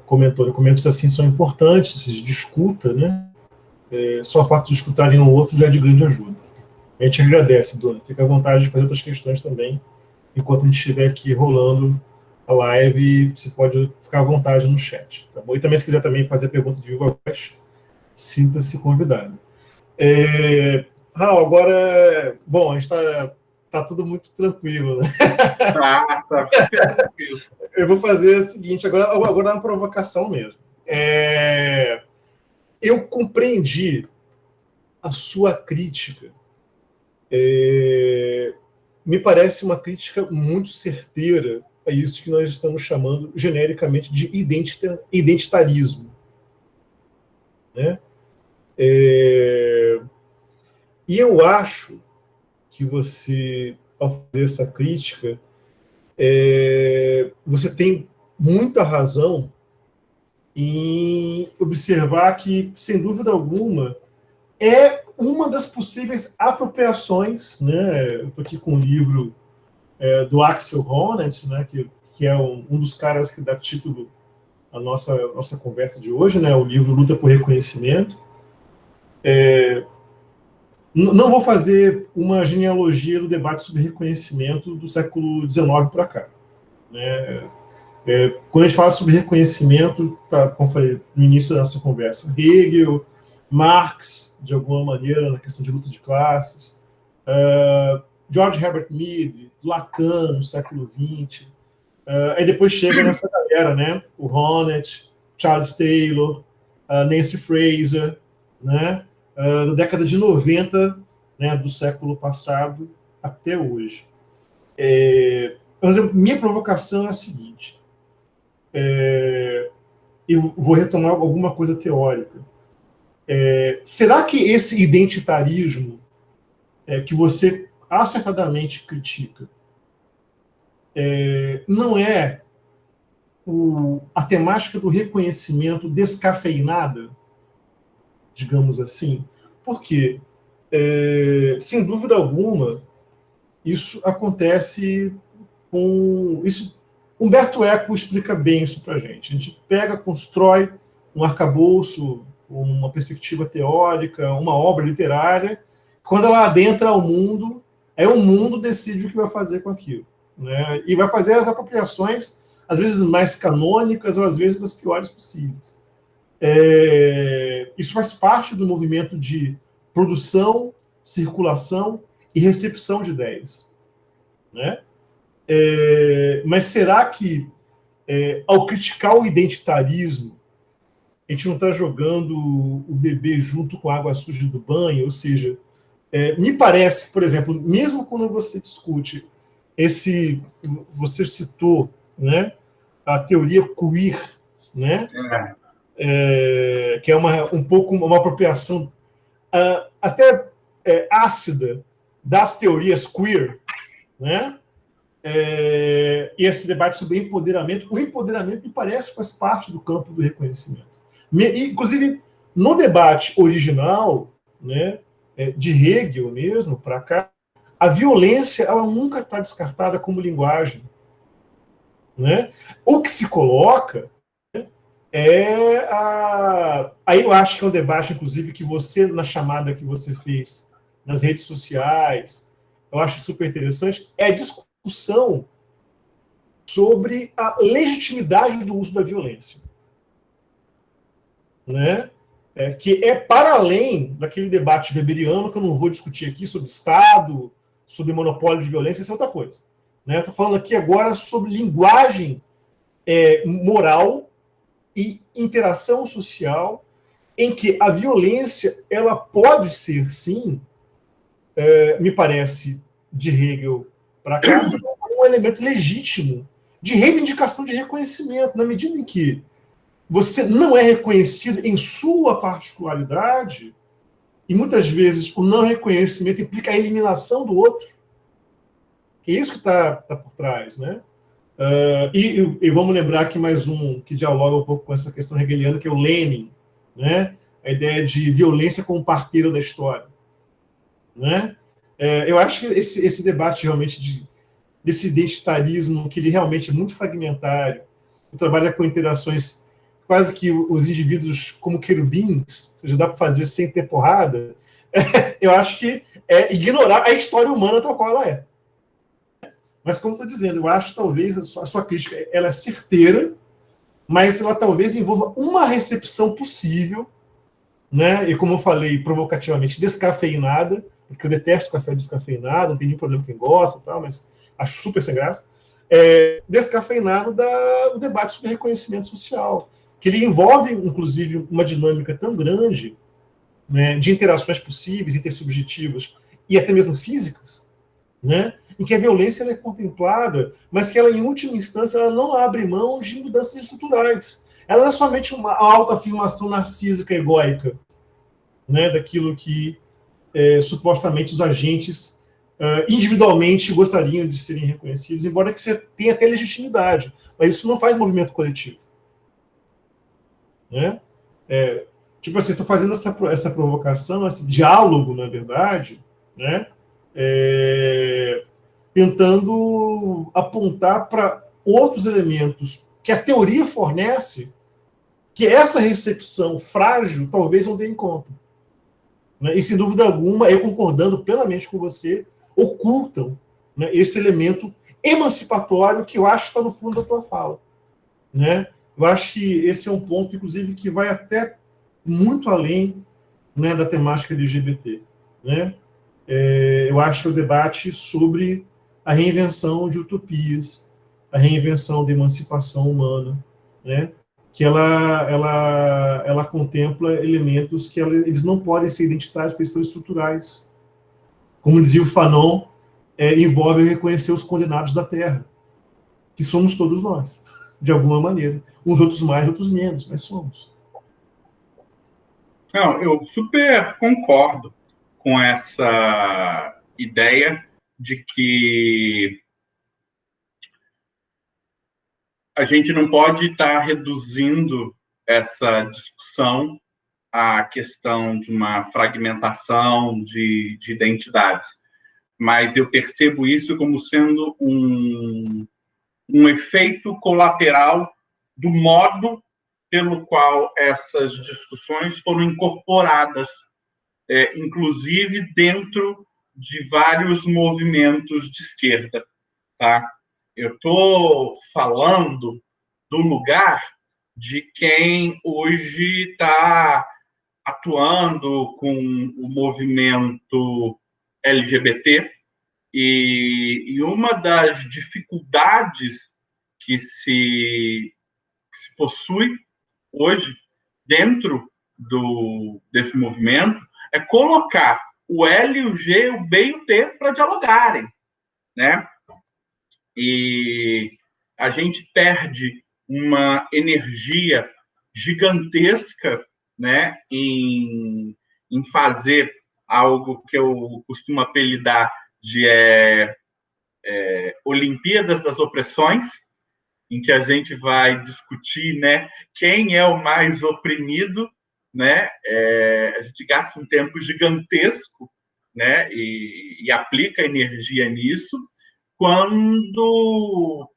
Comentários assim são importantes, de escuta, né? Só o fato de escutarem um outro já é de grande ajuda. A gente agradece, Bruna. Fica à vontade de fazer outras questões também, enquanto a gente estiver aqui rolando a live, você pode ficar à vontade no chat, tá bom? E também, se quiser também fazer pergunta de viva voz, sinta-se convidado. Raul, agora, bom, a gente está tudo muito tranquilo, né? Tá tranquilo. Eu vou fazer o seguinte, agora é uma provocação mesmo. Eu compreendi a sua crítica me parece uma crítica muito certeira a isso que nós estamos chamando genericamente de identitarismo. Né? E eu acho que você, ao fazer essa crítica, você tem muita razão em observar que, sem dúvida alguma, é uma das possíveis apropriações, né? Eu estou aqui com um livro do Axel Honneth, né? que é um dos caras que dá título à nossa conversa de hoje, né? O livro Luta por Reconhecimento. Não vou fazer uma genealogia do debate sobre reconhecimento do século XIX para cá. Né? Quando a gente fala sobre reconhecimento, tá, como eu falei no início da nossa conversa, Hegel, Marx, de alguma maneira, na questão de luta de classes, George Herbert Mead, Lacan, no século XX, aí depois chega nessa galera, né? O Honneth, Charles Taylor, Nancy Fraser, né? Da década de 90, né, do século passado até hoje. Mas minha provocação é a seguinte, e vou retomar alguma coisa teórica. Será que esse identitarismo que você acertadamente critica não é a temática do reconhecimento descafeinada, digamos assim? Porque, sem dúvida alguma, isso acontece com... Humberto Eco explica bem isso para a gente. A gente pega, constrói um arcabouço, uma perspectiva teórica, uma obra literária. Quando ela adentra ao mundo, o mundo decide o que vai fazer com aquilo. Né? E vai fazer as apropriações, às vezes mais canônicas, ou às vezes as piores possíveis. Isso faz parte do movimento de produção, circulação e recepção de ideias. Né? Mas será que, ao criticar o identitarismo, a gente não está jogando o bebê junto com a água suja do banho? Ou seja, me parece, por exemplo, mesmo quando você discute você citou, né, a teoria queer, né, que é um pouco uma apropriação até ácida das teorias queer, né? E esse debate sobre empoderamento, o empoderamento me parece faz parte do campo do reconhecimento. Inclusive, no debate original, né, de Hegel mesmo, para cá, a violência ela nunca está descartada como linguagem. Né? O que se coloca, né, aí eu acho que é um debate, inclusive, que você, na chamada que você fez nas redes sociais, eu acho super interessante, é a discussão sobre a legitimidade do uso da violência. Né? Que é para além daquele debate weberiano, que eu não vou discutir aqui sobre Estado, sobre monopólio de violência, isso é outra coisa. Estou falando aqui agora sobre linguagem moral e interação social, em que a violência ela pode ser, sim, me parece, de Hegel para cá, um elemento legítimo de reivindicação de reconhecimento, na medida em que você não é reconhecido em sua particularidade, e muitas vezes o não reconhecimento implica a eliminação do outro. Que é isso que está por trás. Né? E vamos lembrar aqui mais um que dialoga um pouco com essa questão hegeliana, que é o Lenin, né? A ideia de violência como parteira da história. Né? Eu acho que esse debate realmente desse identitarismo, que ele realmente é muito fragmentário, que trabalha com interações quase que os indivíduos como querubins, ou seja, dá para fazer sem ter porrada, eu acho que é ignorar a história humana tal qual ela é. Mas, como estou dizendo, eu acho que talvez a sua crítica ela é certeira, mas ela talvez envolva uma recepção possível, né? E como eu falei provocativamente, descafeinada, porque eu detesto café descafeinado, não tem nenhum problema quem gosta, tal, mas acho super sem graça, descafeinado do debate sobre reconhecimento social, que ele envolve, inclusive, uma dinâmica tão grande, né, de interações possíveis, intersubjetivas e até mesmo físicas, né, em que a violência ela é contemplada, mas que ela, em última instância, ela não abre mão de mudanças estruturais. Ela não é somente uma autoafirmação narcísica egóica, né, daquilo que supostamente os agentes individualmente gostariam de serem reconhecidos, embora que você tenha até legitimidade, mas isso não faz movimento coletivo. Né? Tipo assim, estou fazendo essa provocação, esse diálogo, na verdade, né? Tentando apontar para outros elementos que a teoria fornece, que essa recepção frágil talvez não dê em conta. Né? E, sem dúvida alguma, eu concordando plenamente com você, ocultam, né, esse elemento emancipatório que eu acho que está no fundo da tua fala. Né? Eu acho que esse é um ponto, inclusive, que vai até muito além, né, da temática LGBT. Né? Eu acho que é o debate sobre a reinvenção de utopias, a reinvenção da emancipação humana, né? Que ela contempla elementos que eles não podem ser identitários, porque são estruturais. Como dizia o Fanon, envolve reconhecer os condenados da Terra, que somos todos nós, de alguma maneira. Uns outros mais, outros menos, mas somos. Não, eu super concordo com essa ideia de que a gente não pode estar reduzindo essa discussão à questão de uma fragmentação de identidades. Mas eu percebo isso como sendo um efeito colateral do modo pelo qual essas discussões foram incorporadas, inclusive dentro de vários movimentos de esquerda. Tá? Eu estou falando do lugar de quem hoje está atuando com o movimento LGBT, e uma das dificuldades que se possui hoje dentro desse movimento é colocar o L, o G, o B e o T para dialogarem, né? E a gente perde uma energia gigantesca, né, em fazer algo que eu costumo apelidar de Olimpíadas das Opressões, em que a gente vai discutir, né, quem é o mais oprimido, né? A gente gasta um tempo gigantesco, né, e aplica energia nisso, quando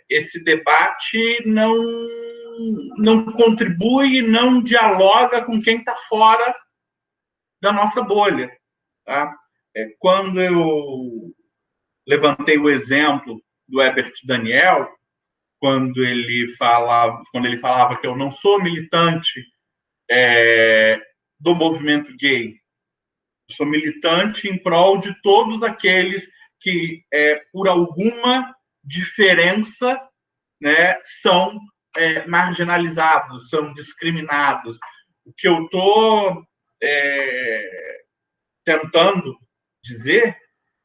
esse debate não contribui, não dialoga com quem está fora da nossa bolha. Tá? Quando eu levantei o exemplo do Herbert Daniel, quando ele falava que eu não sou militante do movimento gay, eu sou militante em prol de todos aqueles que, por alguma diferença, né, são marginalizados, são discriminados. O que eu estou tentando dizer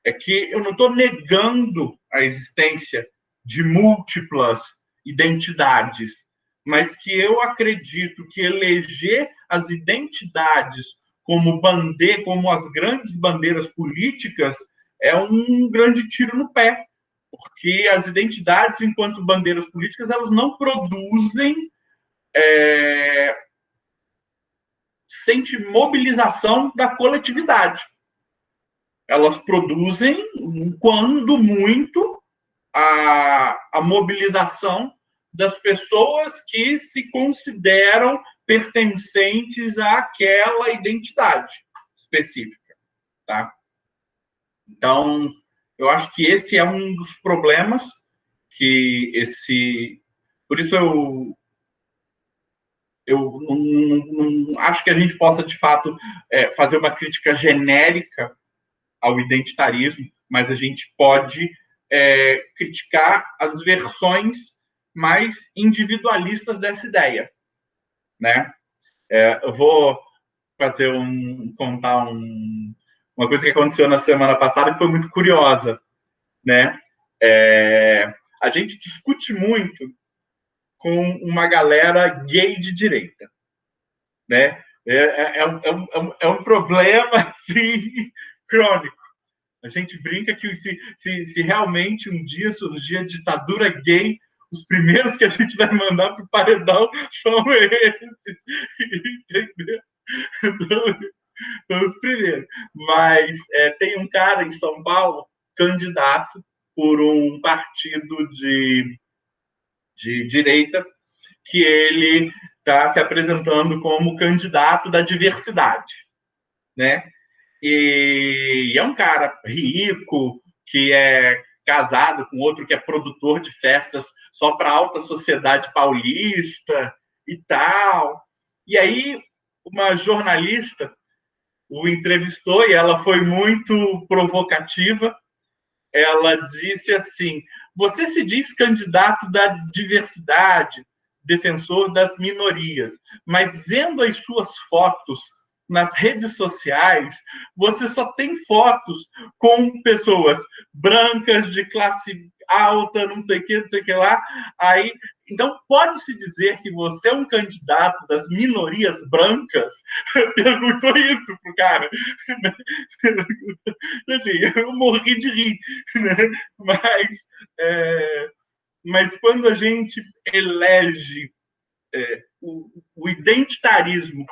é que eu não estou negando a existência de múltiplas identidades, mas que eu acredito que eleger as identidades como como as grandes bandeiras políticas, é um grande tiro no pé, porque as identidades, enquanto bandeiras políticas, elas não produzem mobilização da coletividade. Elas produzem, quando muito, a mobilização das pessoas que se consideram pertencentes àquela identidade específica. Tá? Então, eu acho que esse é um dos problemas que Por isso eu não acho que a gente possa, de fato, fazer uma crítica genérica ao identitarismo, mas a gente pode criticar as versões mais individualistas dessa ideia, né? Eu vou contar uma coisa que aconteceu na semana passada que foi muito curiosa. né? A gente discute muito com uma galera gay de direita, né? É um problema, assim, crônico. A gente brinca que se realmente um dia surgir a ditadura gay, os primeiros que a gente vai mandar para o paredão são esses, entendeu? São os primeiros. Mas tem um cara em São Paulo, candidato por um partido de direita, que ele está se apresentando como candidato da diversidade, né? E é um cara rico, que é casado com outro que é produtor de festas só para a alta sociedade paulista e tal. E aí, uma jornalista o entrevistou e ela foi muito provocativa. Ela disse assim: você se diz candidato da diversidade, defensor das minorias, mas vendo as suas fotos nas redes sociais, você só tem fotos com pessoas brancas, de classe alta, não sei o que lá. Aí, então, pode-se dizer que você é um candidato das minorias brancas? Perguntou isso pro cara. Assim, eu morri de rir, né? Mas quando a gente elege o identitarismo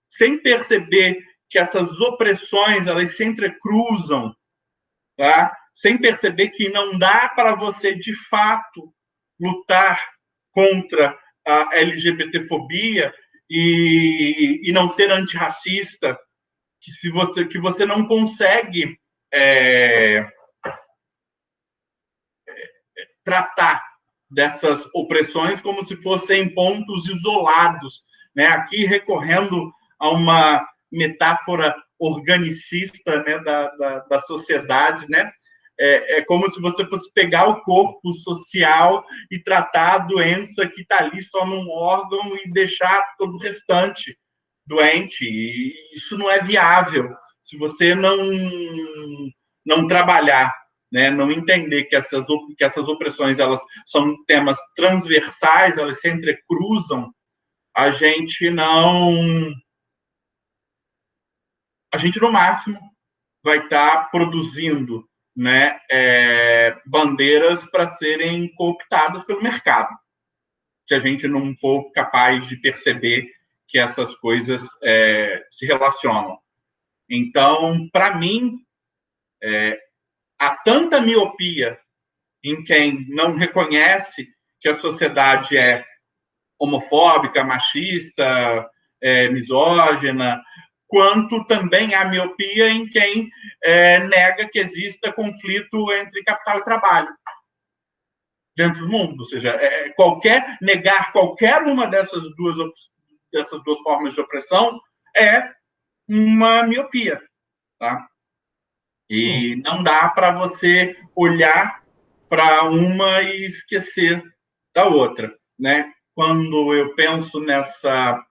sem perceber que essas opressões elas se entrecruzam, tá? Sem perceber que não dá para você, de fato, lutar contra a LGBTfobia e não ser antirracista, que você não consegue tratar dessas opressões como se fossem pontos isolados, né? Aqui recorrendo a uma metáfora organicista, né, da sociedade, né? É como se você fosse pegar o corpo social e tratar a doença que está ali só num órgão e deixar todo o restante doente. E isso não é viável se você não trabalhar, né? Não entender que essas opressões elas são temas transversais, elas se entrecruzam. A gente no máximo vai estar produzindo, né, bandeiras para serem cooptadas pelo mercado, se a gente não for capaz de perceber que essas coisas se relacionam. Então, para mim, há tanta miopia em quem não reconhece que a sociedade é homofóbica, machista, misógina, quanto também há miopia em quem nega que exista conflito entre capital e trabalho dentro do mundo. Ou seja, negar qualquer uma dessas duas formas de opressão é uma miopia, tá? E não dá para você olhar para uma e esquecer da outra, né? Quando eu penso nessa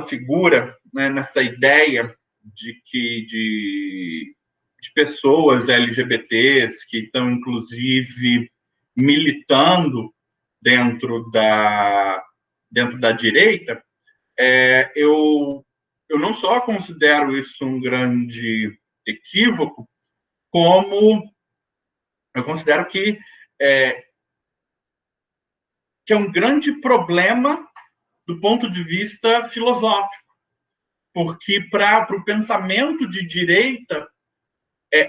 figura, né, nessa ideia de pessoas LGBTs que estão, inclusive, militando dentro da direita, eu não só considero isso um grande equívoco, como eu considero que é um grande problema do ponto de vista filosófico, porque para o pensamento de direita,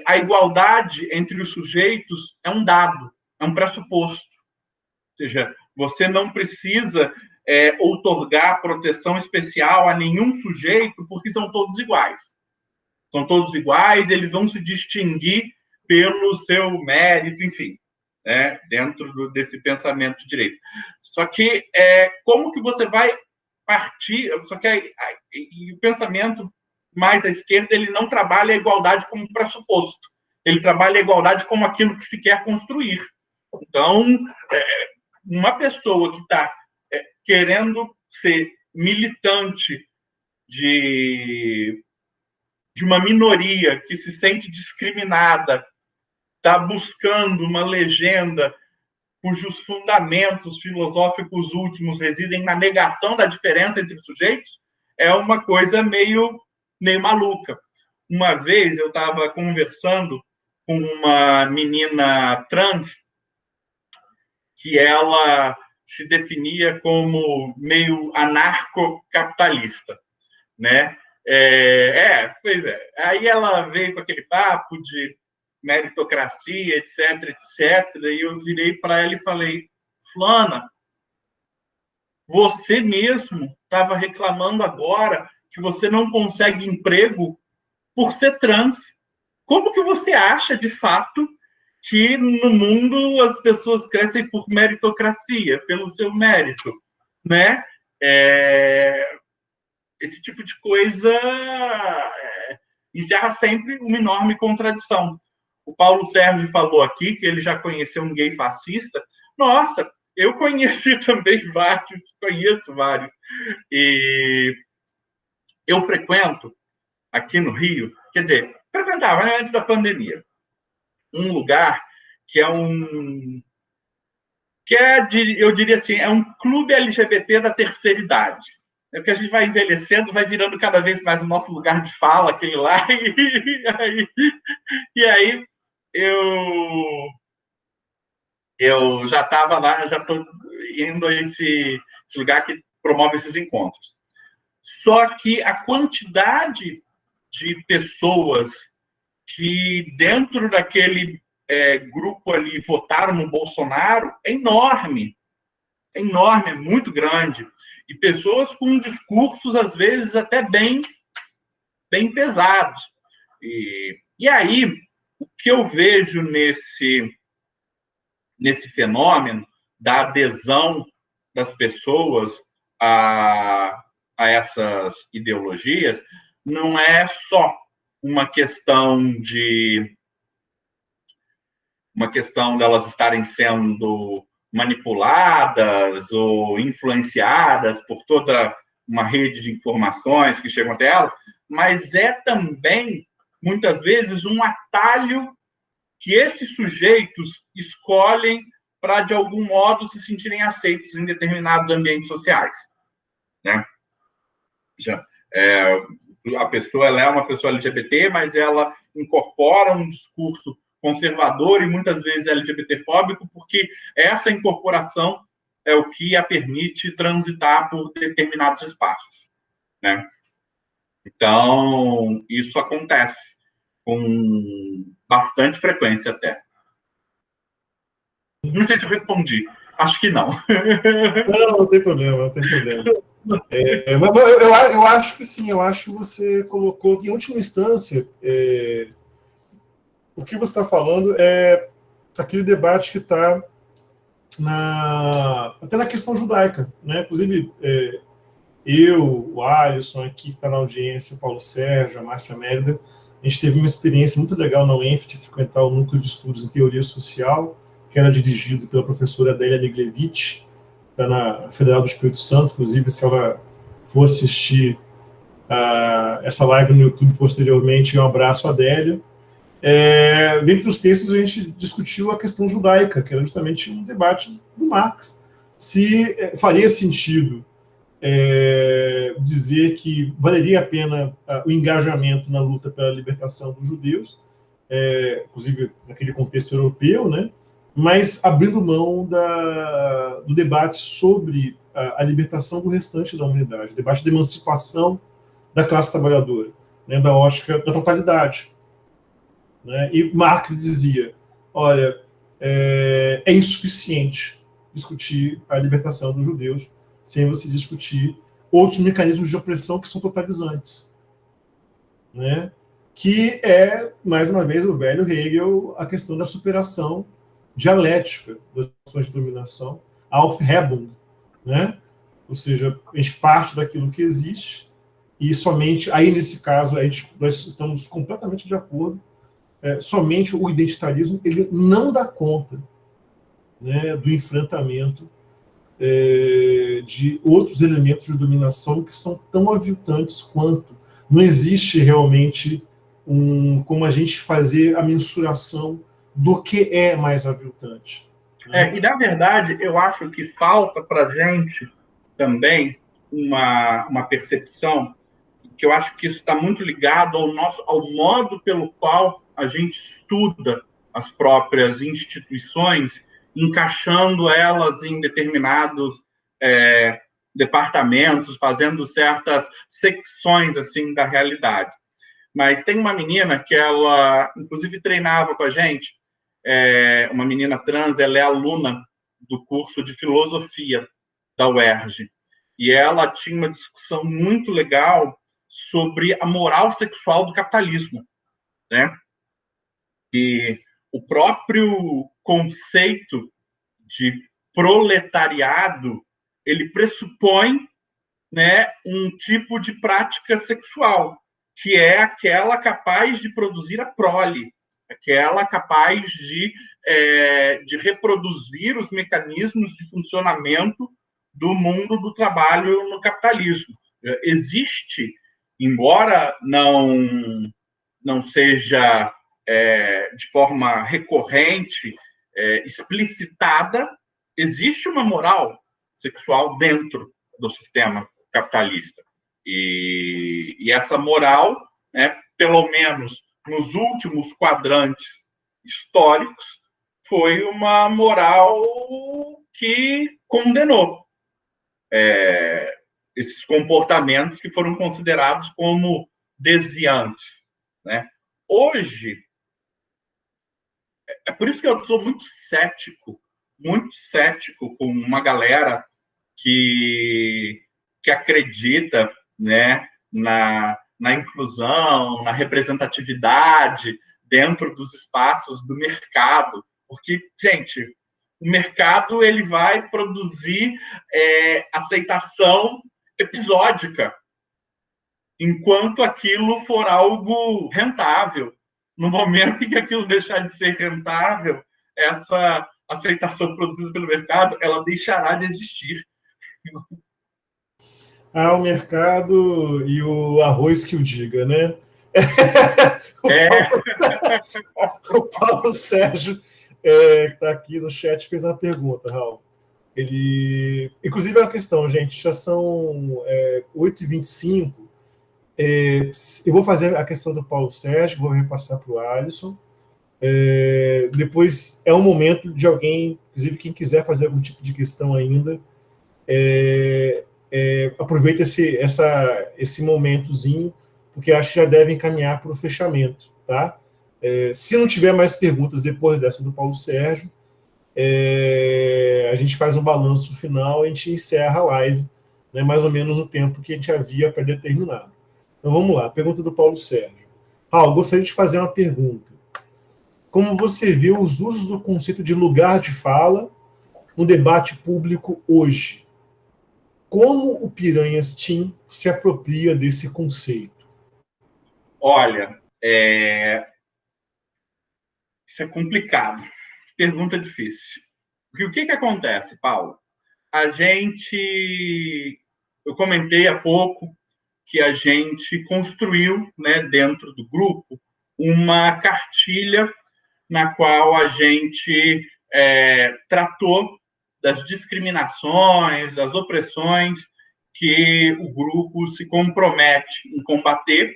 a igualdade entre os sujeitos é um dado, é um pressuposto. Ou seja, você não precisa outorgar proteção especial a nenhum sujeito, porque são todos iguais. São todos iguais, eles vão se distinguir pelo seu mérito, enfim, dentro desse pensamento de direito. Só que como que você vai partir? Só que o pensamento mais à esquerda, ele não trabalha a igualdade como pressuposto. Ele trabalha a igualdade como aquilo que se quer construir. Então, uma pessoa que está querendo ser militante de uma minoria que se sente discriminada está buscando uma legenda cujos fundamentos filosóficos últimos residem na negação da diferença entre os sujeitos, é uma coisa meio maluca. Uma vez eu estava conversando com uma menina trans que ela se definia como meio anarcocapitalista, né? Pois é. Aí ela veio com aquele papo de meritocracia, etc, etc, e eu virei para ela e falei: Flana, você mesmo estava reclamando agora que você não consegue emprego por ser trans. Como que você acha, de fato, que no mundo as pessoas crescem por meritocracia, pelo seu mérito, né? Esse tipo de coisa encerra sempre uma enorme contradição. O Paulo Sérgio falou aqui que ele já conheceu um gay fascista. Nossa, eu conheci também vários, conheço vários. E eu frequento aqui no Rio, quer dizer, frequentava, né, antes da pandemia, um lugar que é eu diria assim, é um clube LGBT da terceira idade. É porque a gente vai envelhecendo, vai virando cada vez mais o nosso lugar de fala, aquele lá, e aí eu já estava lá, já estou indo a esse lugar que promove esses encontros. Só que a quantidade de pessoas que dentro daquele grupo ali votaram no Bolsonaro é enorme, é muito grande. E pessoas com discursos, às vezes, até bem pesados. E aí, o que eu vejo nesse fenômeno da adesão das pessoas a essas ideologias não é só uma questão delas estarem sendo manipuladas ou influenciadas por toda uma rede de informações que chegam até elas, mas é também, muitas vezes, um atalho que esses sujeitos escolhem para, de algum modo, se sentirem aceitos em determinados ambientes sociais, né? A pessoa ela é uma pessoa LGBT, mas ela incorpora um discurso conservador e muitas vezes LGBT-fóbico, porque essa incorporação é o que a permite transitar por determinados espaços, né? Então, isso acontece com bastante frequência até. Não sei se eu respondi. Acho que não. Não tem problema, não tem problema. Mas eu acho que sim, eu acho que você colocou, em última instância, o que você está falando é aquele debate que está até na questão judaica, né? Inclusive, eu, o Alisson aqui, que está na audiência, o Paulo Sérgio, a Márcia Mérida, a gente teve uma experiência muito legal na UENF de frequentar o Núcleo de Estudos em Teoria Social, que era dirigido pela professora Adélia Miglevich, está na Federal do Espírito Santo. Inclusive, se ela for assistir essa live no YouTube posteriormente, um abraço a Adélia. Dentre os textos, a gente discutiu a questão judaica, que era justamente um debate do Marx. Se faria sentido dizer que valeria a pena o engajamento na luta pela libertação dos judeus, inclusive naquele contexto europeu, né? Mas abrindo mão do debate sobre a libertação do restante da humanidade, o debate de emancipação da classe trabalhadora, né, da ótica da totalidade. Né? E Marx dizia, olha, é insuficiente discutir a libertação dos judeus sem você discutir outros mecanismos de opressão que são totalizantes. Né? Que mais uma vez, o velho Hegel, a questão da superação dialética das ações de dominação, Aufhebung, né? Ou seja, a gente parte daquilo que existe e somente, aí nesse caso, nós estamos completamente de acordo, somente o identitarismo ele não dá conta, né, do enfrentamento de outros elementos de dominação que são tão aviltantes quanto. Não existe realmente como a gente fazer a mensuração do que é mais aviltante. Né? E, na verdade, eu acho que falta para a gente também uma percepção, que eu acho que isso está muito ligado ao modo pelo qual a gente estuda as próprias instituições, encaixando elas em determinados departamentos, fazendo certas secções assim da realidade. Mas tem uma menina que ela, inclusive, treinava com a gente, uma menina trans, ela é aluna do curso de filosofia da UERJ. E ela tinha uma discussão muito legal sobre a moral sexual do capitalismo, né? E o próprio conceito de proletariado, ele pressupõe, né, um tipo de prática sexual, que é aquela capaz de produzir a prole, aquela capaz de reproduzir os mecanismos de funcionamento do mundo do trabalho no capitalismo. Existe, embora não seja de forma recorrente, explicitada, existe uma moral sexual dentro do sistema capitalista. E essa moral, né, pelo menos nos últimos quadrantes históricos, foi uma moral que condenou esses comportamentos que foram considerados como desviantes. Né? Hoje, é por isso que eu sou muito cético com uma galera que acredita, né, na inclusão, na representatividade dentro dos espaços do mercado. Porque, gente, o mercado ele vai produzir aceitação episódica, enquanto aquilo for algo rentável. No momento em que aquilo deixar de ser rentável, essa aceitação produzida pelo mercado, ela deixará de existir. O mercado e o arroz que o diga, né? O Paulo Sérgio, que está aqui no chat, fez uma pergunta, Raul. Ele, inclusive, é uma questão, gente, já são 8h25. Eu vou fazer a questão do Paulo Sérgio, vou repassar para o Alisson. Depois é um momento de alguém, inclusive quem quiser fazer algum tipo de questão ainda, aproveita esse momentozinho, porque acho que já deve encaminhar para o fechamento, tá? Se não tiver mais perguntas depois dessa do Paulo Sérgio, a gente faz um balanço final e a gente encerra a live, né, mais ou menos no tempo que a gente havia predeterminado. Então vamos lá, pergunta do Paulo Sérgio. Raul, gostaria de fazer uma pergunta. Como você vê os usos do conceito de lugar de fala no debate público hoje? Como o Piranhas Team se apropria desse conceito? Olha, isso é complicado. Pergunta difícil. Porque o que acontece, Paulo? Eu comentei há pouco que a gente construiu, né, dentro do grupo, uma cartilha na qual a gente tratou das discriminações, das opressões que o grupo se compromete em combater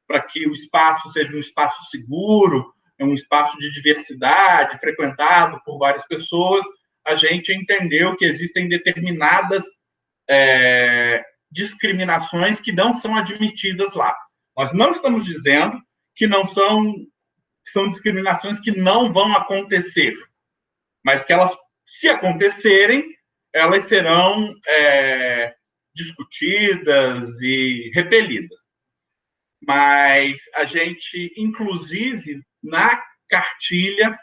para que o espaço seja um espaço seguro, um espaço de diversidade, frequentado por várias pessoas. A gente entendeu que existem determinadas discriminações que não são admitidas lá. Nós não estamos dizendo que não são discriminações que não vão acontecer, mas que elas, se acontecerem, elas serão discutidas e repelidas. Mas a gente, inclusive, na cartilha,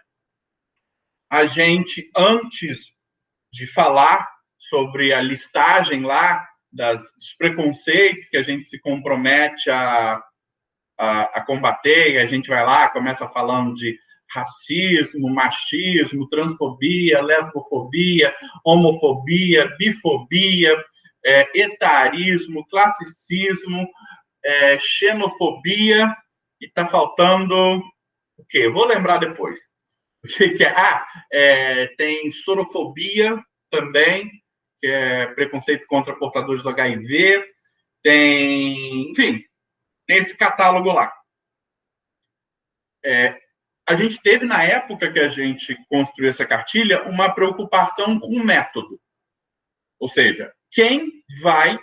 a gente, antes de falar sobre a listagem lá dos preconceitos que a gente se compromete a combater, e a gente vai lá, começa falando de racismo, machismo, transfobia, lesbofobia, homofobia, bifobia, etarismo, classicismo, xenofobia, e está faltando o quê? Vou lembrar depois. O que é? Tem sorofobia também, que é preconceito contra portadores do HIV. Enfim, tem esse catálogo lá. A gente teve, na época que a gente construiu essa cartilha, uma preocupação com o método. Ou seja, quem vai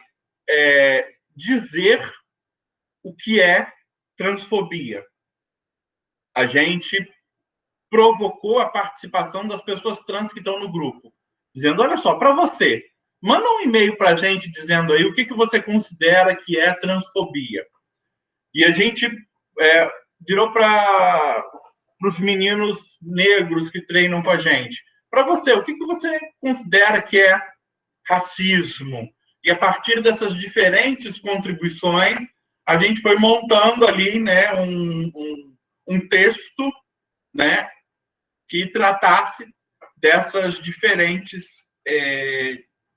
dizer o que é transfobia? A gente provocou a participação das pessoas trans que estão no grupo, dizendo, olha só, para você, manda um e-mail para a gente dizendo aí o que você considera que é transfobia. E a gente virou para os meninos negros que treinam com a gente. Para você, o que você considera que é racismo? E a partir dessas diferentes contribuições, a gente foi montando ali, né, um texto, né, que tratasse dessas diferentes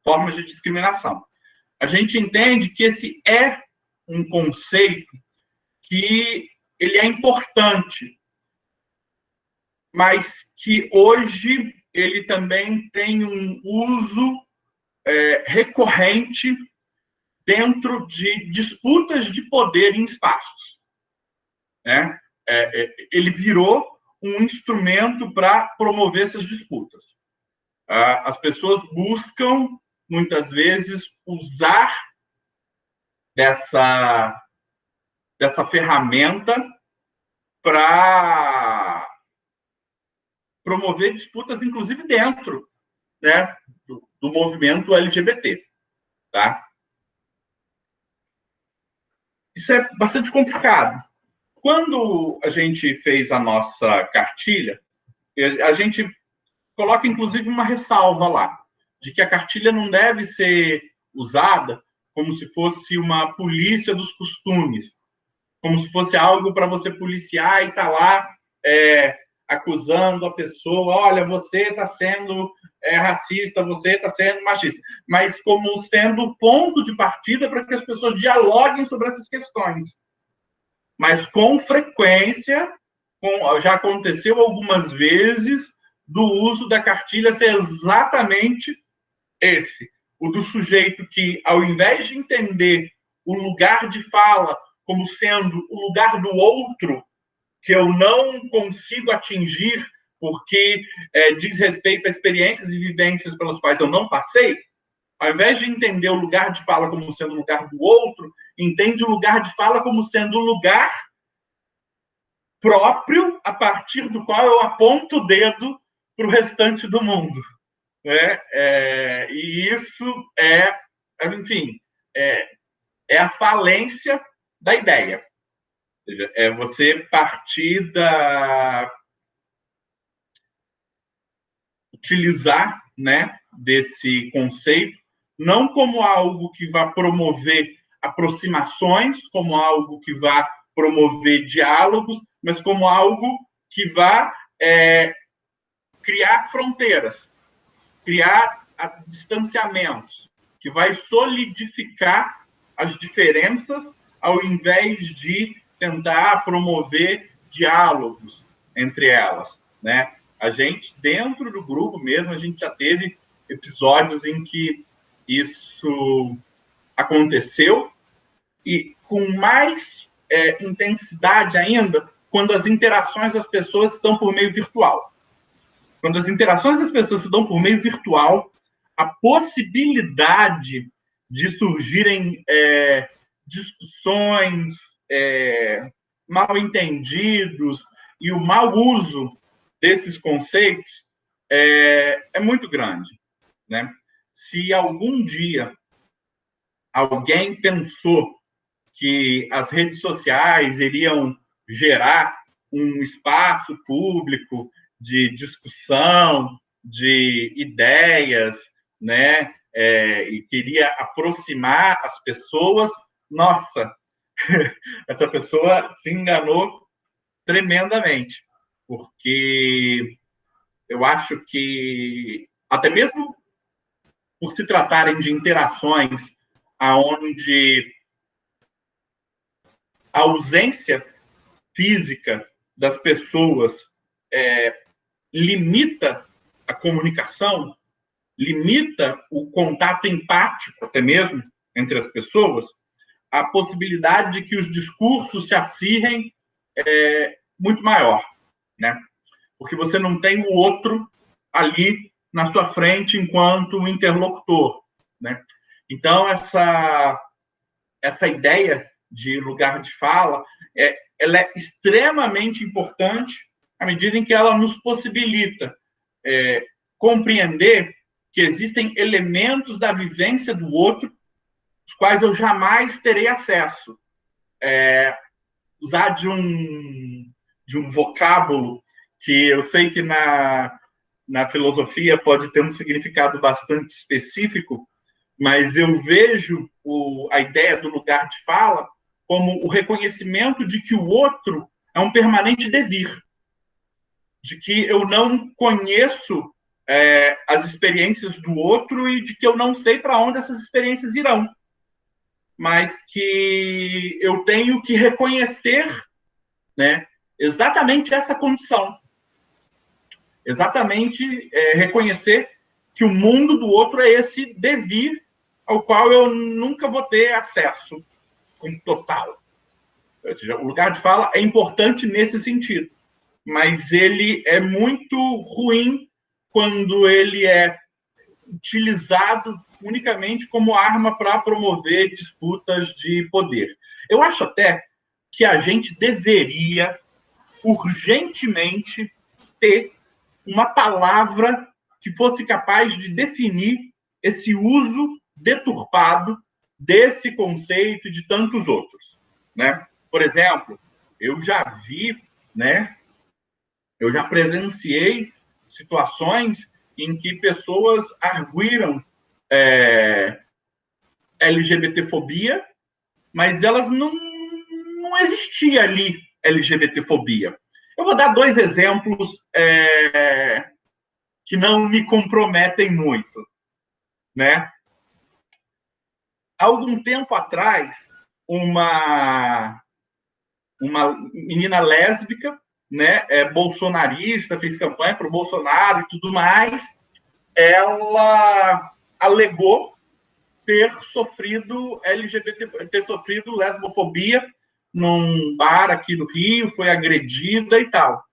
formas de discriminação. A gente entende que esse é um conceito que ele é importante, mas que hoje ele também tem um uso recorrente dentro de disputas de poder em espaços. Né? Ele virou um instrumento para promover essas disputas. As pessoas buscam, muitas vezes, usar dessa ferramenta para promover disputas, inclusive dentro, né, do movimento LGBT. Tá? Isso é bastante complicado. Quando a gente fez a nossa cartilha, a gente coloca, inclusive, uma ressalva lá, de que a cartilha não deve ser usada como se fosse uma polícia dos costumes, como se fosse algo para você policiar e estar lá acusando a pessoa, olha, você está sendo racista, você está sendo machista, mas como sendo ponto de partida para que as pessoas dialoguem sobre essas questões. Mas com frequência, já aconteceu algumas vezes do uso da cartilha ser exatamente esse, o do sujeito que, ao invés de entender o lugar de fala como sendo o lugar do outro, que eu não consigo atingir porque diz respeito a experiências e vivências pelas quais eu não passei, ao invés de entender o lugar de fala como sendo o lugar do outro, entende o lugar de fala como sendo o lugar próprio a partir do qual eu aponto o dedo para o restante do mundo. Né? E isso enfim, é a falência da ideia. Ou seja, é você partir utilizar, né, desse conceito não como algo que vá promover aproximações, como algo que vá promover diálogos, mas como algo que vá criar fronteiras, criar distanciamentos, que vai solidificar as diferenças ao invés de tentar promover diálogos entre elas, né? A gente, dentro do grupo mesmo, a gente já teve episódios em que isso aconteceu e com mais intensidade ainda quando as interações das pessoas estão por meio virtual. Quando as interações das pessoas se dão por meio virtual, a possibilidade de surgirem discussões, mal entendidos e o mau uso desses conceitos é muito grande. Né? Se algum dia alguém pensou que as redes sociais iriam gerar um espaço público de discussão, de ideias, né? E queria aproximar as pessoas, nossa, essa pessoa se enganou tremendamente, porque eu acho que, até mesmo por se tratarem de interações onde a ausência física das pessoas limita a comunicação, limita o contato empático, até mesmo, entre as pessoas, a possibilidade de que os discursos se acirrem é muito maior, né? Porque você não tem o outro ali na sua frente enquanto interlocutor, né? Então, essa ideia de lugar de fala, ela é extremamente importante à medida em que ela nos possibilita compreender que existem elementos da vivência do outro, os quais eu jamais terei acesso. Usar de um vocábulo que eu sei que na filosofia pode ter um significado bastante específico, mas eu vejo a ideia do lugar de fala como o reconhecimento de que o outro é um permanente devir, de que eu não conheço as experiências do outro e de que eu não sei para onde essas experiências irão, mas que eu tenho que reconhecer, né, exatamente essa condição, exatamente reconhecer que o mundo do outro é esse devir ao qual eu nunca vou ter acesso com total. Ou seja, o lugar de fala é importante nesse sentido, mas ele é muito ruim quando ele é utilizado unicamente como arma para promover disputas de poder. Eu acho até que a gente deveria urgentemente ter uma palavra que fosse capaz de definir esse uso deturpado desse conceito e de tantos outros, né? Por exemplo, eu já vi, né? Eu já presenciei situações em que pessoas arguíram LGBTfobia, mas elas não existia ali LGBTfobia. Eu vou dar 2 exemplos que não me comprometem muito, né? Há algum tempo atrás, uma menina lésbica, né, bolsonarista, fez campanha para o Bolsonaro e tudo mais, ela alegou ter sofrido lesbofobia num bar aqui no Rio, foi agredida e tal.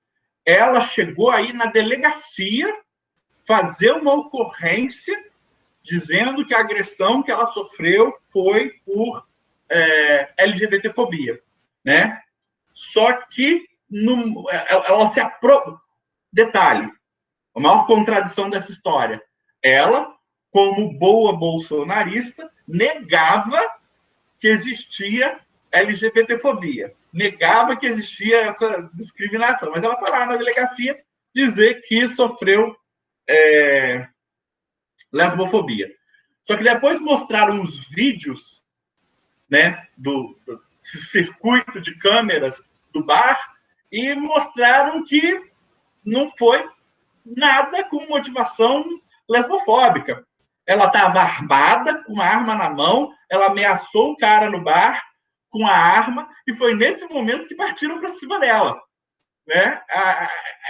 Ela chegou aí na delegacia fazer uma ocorrência dizendo que a agressão que ela sofreu foi por LGBTfobia, né? Só que ela se Detalhe, a maior contradição dessa história. Ela, como boa bolsonarista, negava que existia LGBTfobia, negava que existia essa discriminação, mas ela foi lá na delegacia dizer que sofreu lesbofobia. Só que depois mostraram os vídeos, né, do circuito de câmeras do bar e mostraram que não foi nada com motivação lesbofóbica. Ela estava armada, com uma arma na mão, ela ameaçou o cara no bar com a arma e foi nesse momento que partiram para cima dela, né?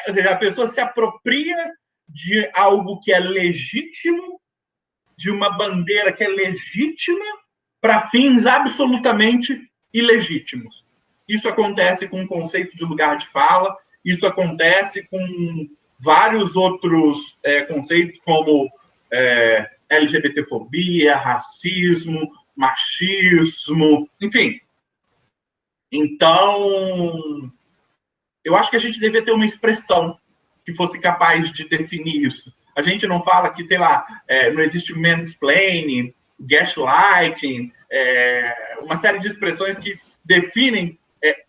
Ou seja, a pessoa se apropria de algo que é legítimo, de uma bandeira que é legítima, para fins absolutamente ilegítimos. Isso acontece com o conceito de lugar de fala, isso acontece com vários outros conceitos, como LGBTfobia, racismo, machismo, enfim. Então, eu acho que a gente devia ter uma expressão que fosse capaz de definir isso. A gente não fala que, sei lá, não existe mansplaining, gaslighting, uma série de expressões que definem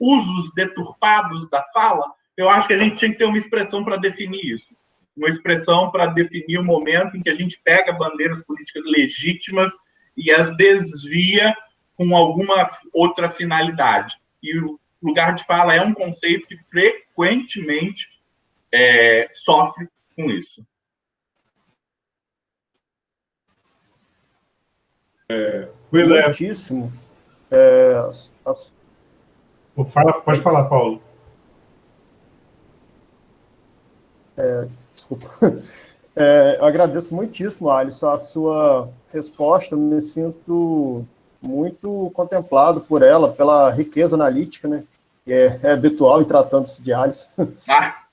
usos deturpados da fala. Eu acho que a gente tinha que ter uma expressão para definir isso. Uma expressão para definir o momento em que a gente pega bandeiras políticas legítimas e as desvia com alguma outra finalidade. E o lugar de fala é um conceito que frequentemente sofre com isso. Pois é. Muitíssimo. Pode falar, Paulo. Desculpa. Eu agradeço muitíssimo, Alisson, a sua resposta. Eu me sinto muito contemplado por ela, pela riqueza analítica, né? Que é habitual em tratando-se de Alisson.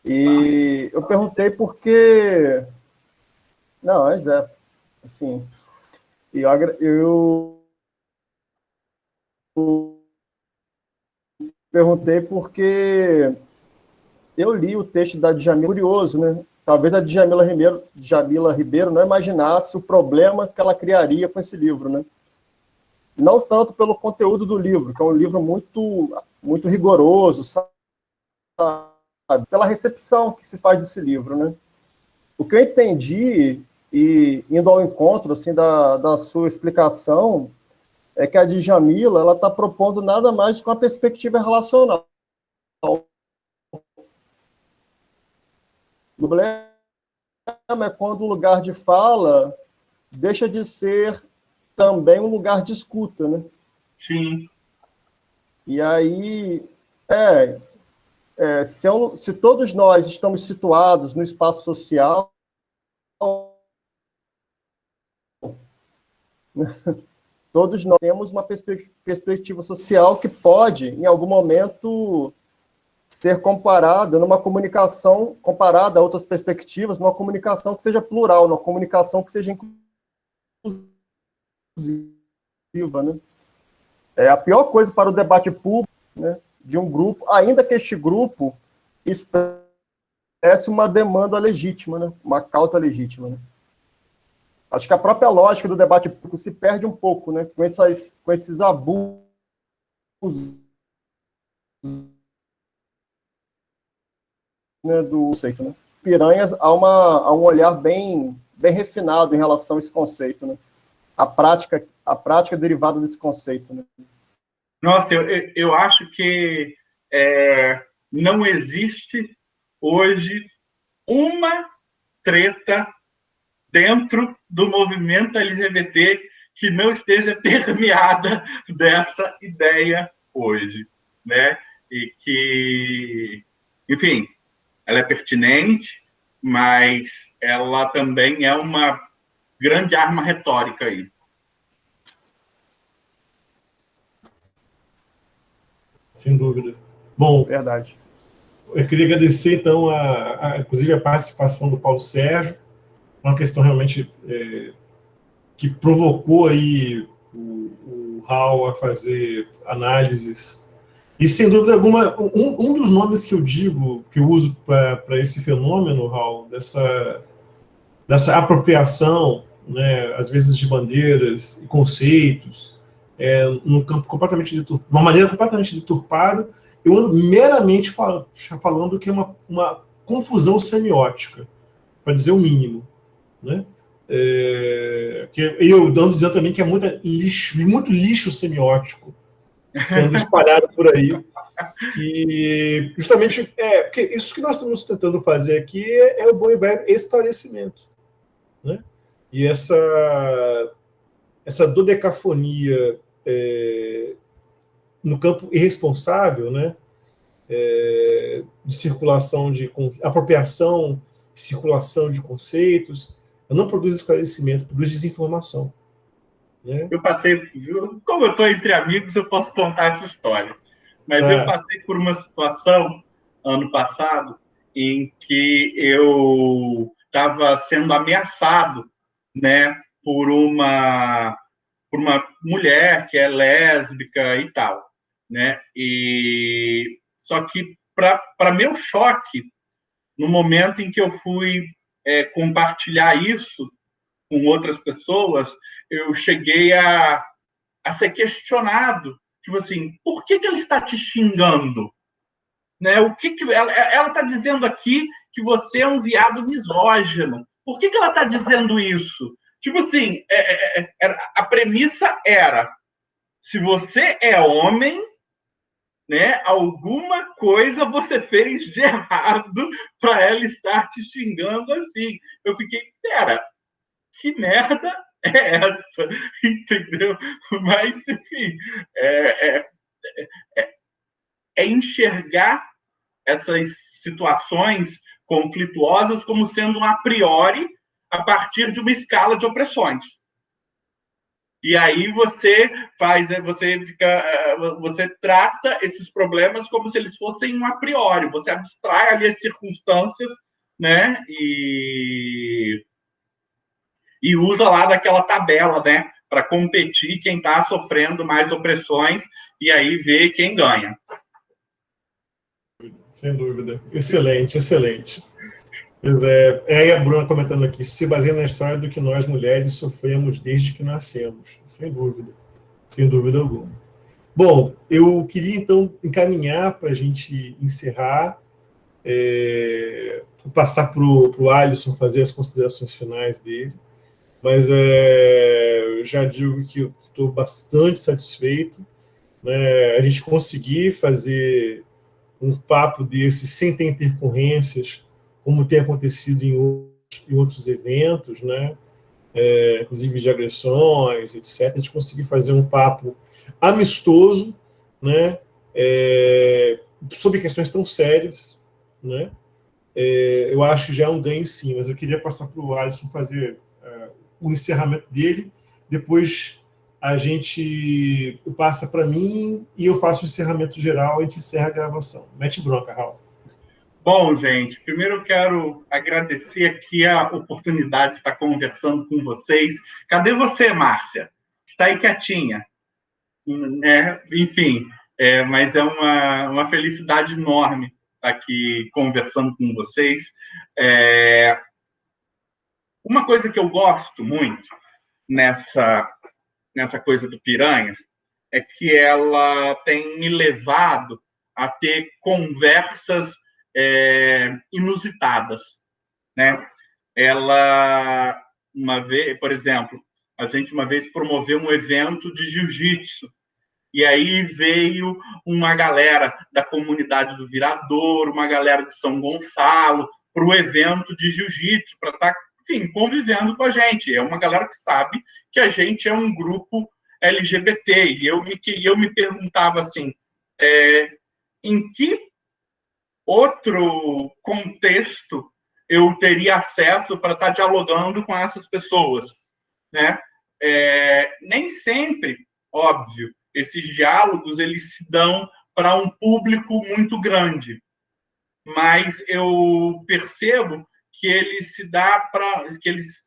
E eu perguntei por que... Não, mas assim... E eu perguntei porque eu li o texto da Djamila, curioso, né? Talvez a Djamila Ribeiro não imaginasse o problema que ela criaria com esse livro, né? Não tanto pelo conteúdo do livro, que é um livro muito, muito rigoroso, sabe? Pela recepção que se faz desse livro, né? O que eu entendi, e indo ao encontro assim, da sua explicação, é que a Djamila ela está propondo nada mais do que uma perspectiva relacional. O problema é quando o lugar de fala deixa de ser também um lugar de escuta, né? Sim. E aí, se todos nós estamos situados no espaço social, todos nós temos uma perspectiva social que pode, em algum momento, ser comparada numa comunicação, comparada a outras perspectivas, numa comunicação que seja plural, numa comunicação que seja inclusiva, né? A pior coisa para o debate público, né, de um grupo, ainda que este grupo expresse uma demanda legítima, né, uma causa legítima, né? Acho que a própria lógica do debate público se perde um pouco, né, com esses abusos, né, do conceito, né? Piranhas há um olhar bem refinado em relação a esse conceito, né? A prática derivada desse conceito, né? Nossa, eu acho que não existe hoje uma treta dentro do movimento LGBT que não esteja permeada dessa ideia hoje, né? E que, enfim, ela é pertinente, mas ela também é uma grande arma retórica aí. Sem dúvida. Bom, verdade. Eu queria agradecer, então, inclusive a participação do Paulo Sérgio, uma questão realmente que provocou aí o Hal a fazer análises. E, sem dúvida alguma, um dos nomes que eu digo, que eu uso para esse fenômeno, Hal, dessa apropriação, né, às vezes de bandeiras e conceitos, num campo completamente de uma maneira completamente deturpada, eu ando meramente falando que é uma confusão semiótica, para dizer o mínimo, né? Eu ando dizendo também que é muito lixo semiótico sendo espalhado por aí, que justamente porque isso que nós estamos tentando fazer aqui é o bom e velho esclarecimento, né? E essa dodecafonia no campo irresponsável, né? De circulação de apropriação, circulação de conceitos, não produz esclarecimento, produz desinformação, né? Eu passei, como eu estou entre amigos, eu posso contar essa história. Mas eu passei por uma situação ano passado em que eu estava sendo ameaçado, né, por uma mulher que é lésbica e tal, né? E só que para meu choque, no momento em que eu fui compartilhar isso com outras pessoas, eu cheguei a ser questionado, tipo assim, por que ela está te xingando? Né? O que ela está dizendo aqui que você é um viado misógino? Por que ela está dizendo isso? Tipo assim, a premissa era: se você é homem, né, alguma coisa você fez de errado para ela estar te xingando assim. Eu fiquei, pera, que merda é essa? Entendeu? Mas, enfim, é enxergar essas situações conflituosas como sendo um a priori a partir de uma escala de opressões. E aí você trata esses problemas como se eles fossem um a priori. Você abstrai ali as circunstâncias, né? E usa lá daquela tabela, né? Para competir quem está sofrendo mais opressões e aí ver quem ganha. Sem dúvida. Excelente, excelente. Pois é, aí a Bruna comentando aqui, se baseia na história do que nós mulheres sofremos desde que nascemos. Sem dúvida alguma. Bom, eu queria então encaminhar para a gente encerrar, passar para o Alisson fazer as considerações finais dele, mas eu já digo que eu estou bastante satisfeito, né, a gente conseguir fazer um papo desse sem ter intercorrências, como tem acontecido em outros eventos, né? Inclusive de agressões, etc. A gente conseguir fazer um papo amistoso, né? Sobre questões tão sérias, né? Eu acho que já é um ganho, sim, mas eu queria passar para o Alisson fazer o encerramento dele, depois a gente passa para mim e eu faço o encerramento geral, a gente encerra a gravação. Mete bronca, Raul. Bom, gente, primeiro eu quero agradecer aqui a oportunidade de estar conversando com vocês. Cadê você, Márcia? Está aí quietinha. Enfim, mas é uma felicidade enorme estar aqui conversando com vocês. Uma coisa que eu gosto muito nessa coisa do Piranhas é que ela tem me levado a ter conversas inusitadas, né? Ela, uma vez, por exemplo, a gente uma vez promoveu um evento de jiu-jitsu, e aí veio uma galera da comunidade do Viradouro, uma galera de São Gonçalo, para o evento de jiu-jitsu, para estar, enfim, convivendo com a gente. É uma galera que sabe que a gente é um grupo LGBT, e eu me perguntava assim, em que outro contexto eu teria acesso para estar dialogando com essas pessoas, né? Nem sempre, óbvio, esses diálogos eles se dão para um público muito grande, mas eu percebo que eles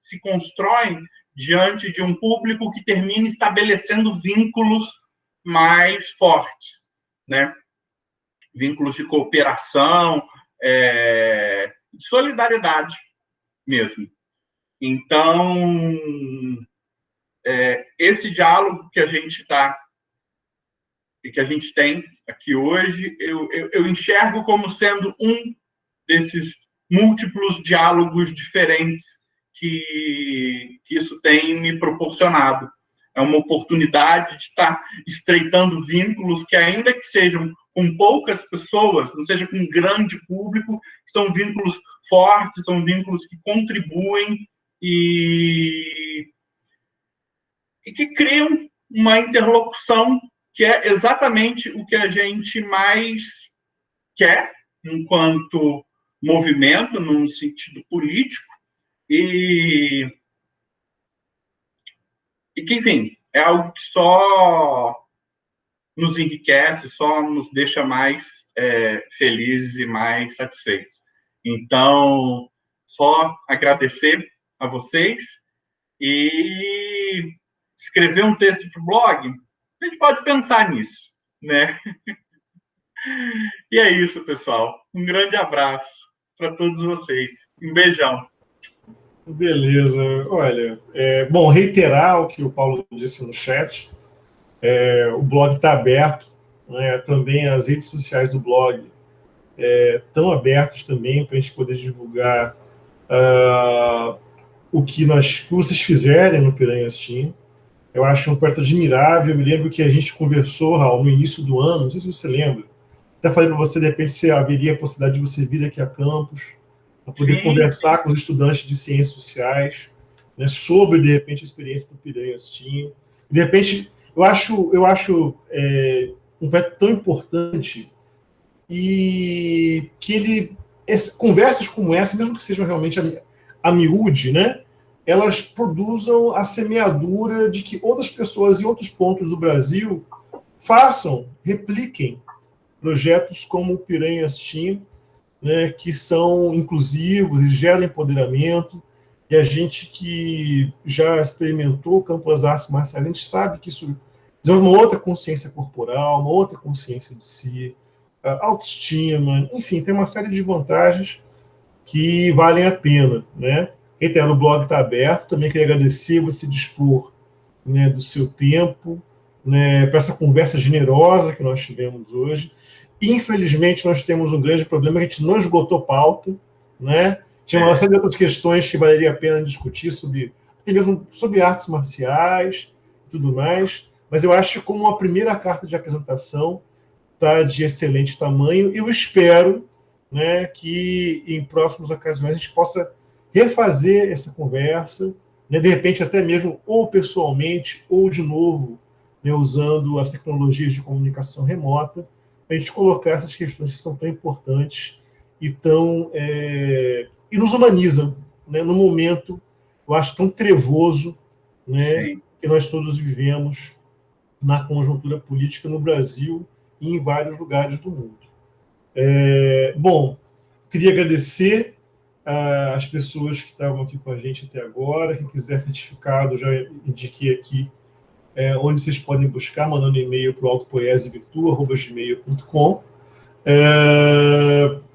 se constroem diante de um público que termina estabelecendo vínculos mais fortes, né? Vínculos de cooperação, de solidariedade mesmo. Então, esse diálogo que a gente tem aqui hoje, eu enxergo como sendo um desses múltiplos diálogos diferentes que isso tem me proporcionado. É uma oportunidade de estar estreitando vínculos que, ainda que sejam com poucas pessoas, não seja com um grande público, são vínculos fortes, são vínculos que contribuem e que criam uma interlocução que é exatamente o que a gente mais quer enquanto movimento, num sentido político, e que, enfim, é algo que só nos enriquece, só nos deixa mais felizes e mais satisfeitos. Então, só agradecer a vocês e escrever um texto para o blog, a gente pode pensar nisso, né? E é isso, pessoal. Um grande abraço para todos vocês. Um beijão. Beleza. Olha, bom, reiterar o que o Paulo disse no chat. O blog está aberto, né? Também as redes sociais do blog estão abertas também para a gente poder divulgar o que vocês fizerem no Piranhas Team. Eu acho um projeto admirável. Eu me lembro que a gente conversou, Raul, no início do ano, não sei se você lembra. Até falei para você, de repente, se haveria a possibilidade de você vir aqui a campus para poder conversar com os estudantes de ciências sociais, né, sobre, de repente, a experiência do Piranhas Team. De repente, eu acho um projeto tão importante e que ele conversas como essa, mesmo que sejam realmente a miúde, né, elas produzam a semeadura de que outras pessoas em outros pontos do Brasil repliquem projetos como o Piranhas Team, né, que são inclusivos e geram empoderamento. E a gente que já experimentou o campo das artes marciais, a gente sabe que isso desenvolve uma outra consciência corporal, uma outra consciência de si, autoestima, enfim, tem uma série de vantagens que valem a pena, né? Reitero, o blog está aberto, também queria agradecer você dispor, né, do seu tempo, né, para essa conversa generosa que nós tivemos hoje. Infelizmente, nós temos um grande problema, que a gente não esgotou pauta, né? Tinha uma série de outras questões que valeria a pena discutir, até mesmo sobre artes marciais e tudo mais, mas eu acho que como uma primeira carta de apresentação está de excelente tamanho. Eu espero, né, que em próximas ocasiões a gente possa refazer essa conversa, né, de repente até mesmo ou pessoalmente ou de novo, né, usando as tecnologias de comunicação remota, para a gente colocar essas questões que são tão importantes e e nos humanizam, né, no momento, eu acho, tão trevoso, né, que nós todos vivemos na conjuntura política no Brasil e em vários lugares do mundo. Bom, queria agradecer às pessoas que estavam aqui com a gente até agora. Quem quiser certificado, já indiquei aqui onde vocês podem buscar, mandando e-mail para o autopoiesevirtua@gmail.com.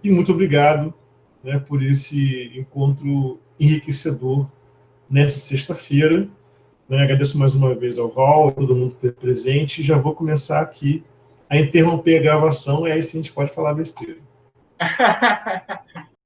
E muito obrigado, né, por esse encontro enriquecedor nessa sexta-feira. Né, agradeço mais uma vez ao Raul, a todo mundo que esteve presente, e já vou começar aqui a interromper a gravação, e aí sim a gente pode falar besteira.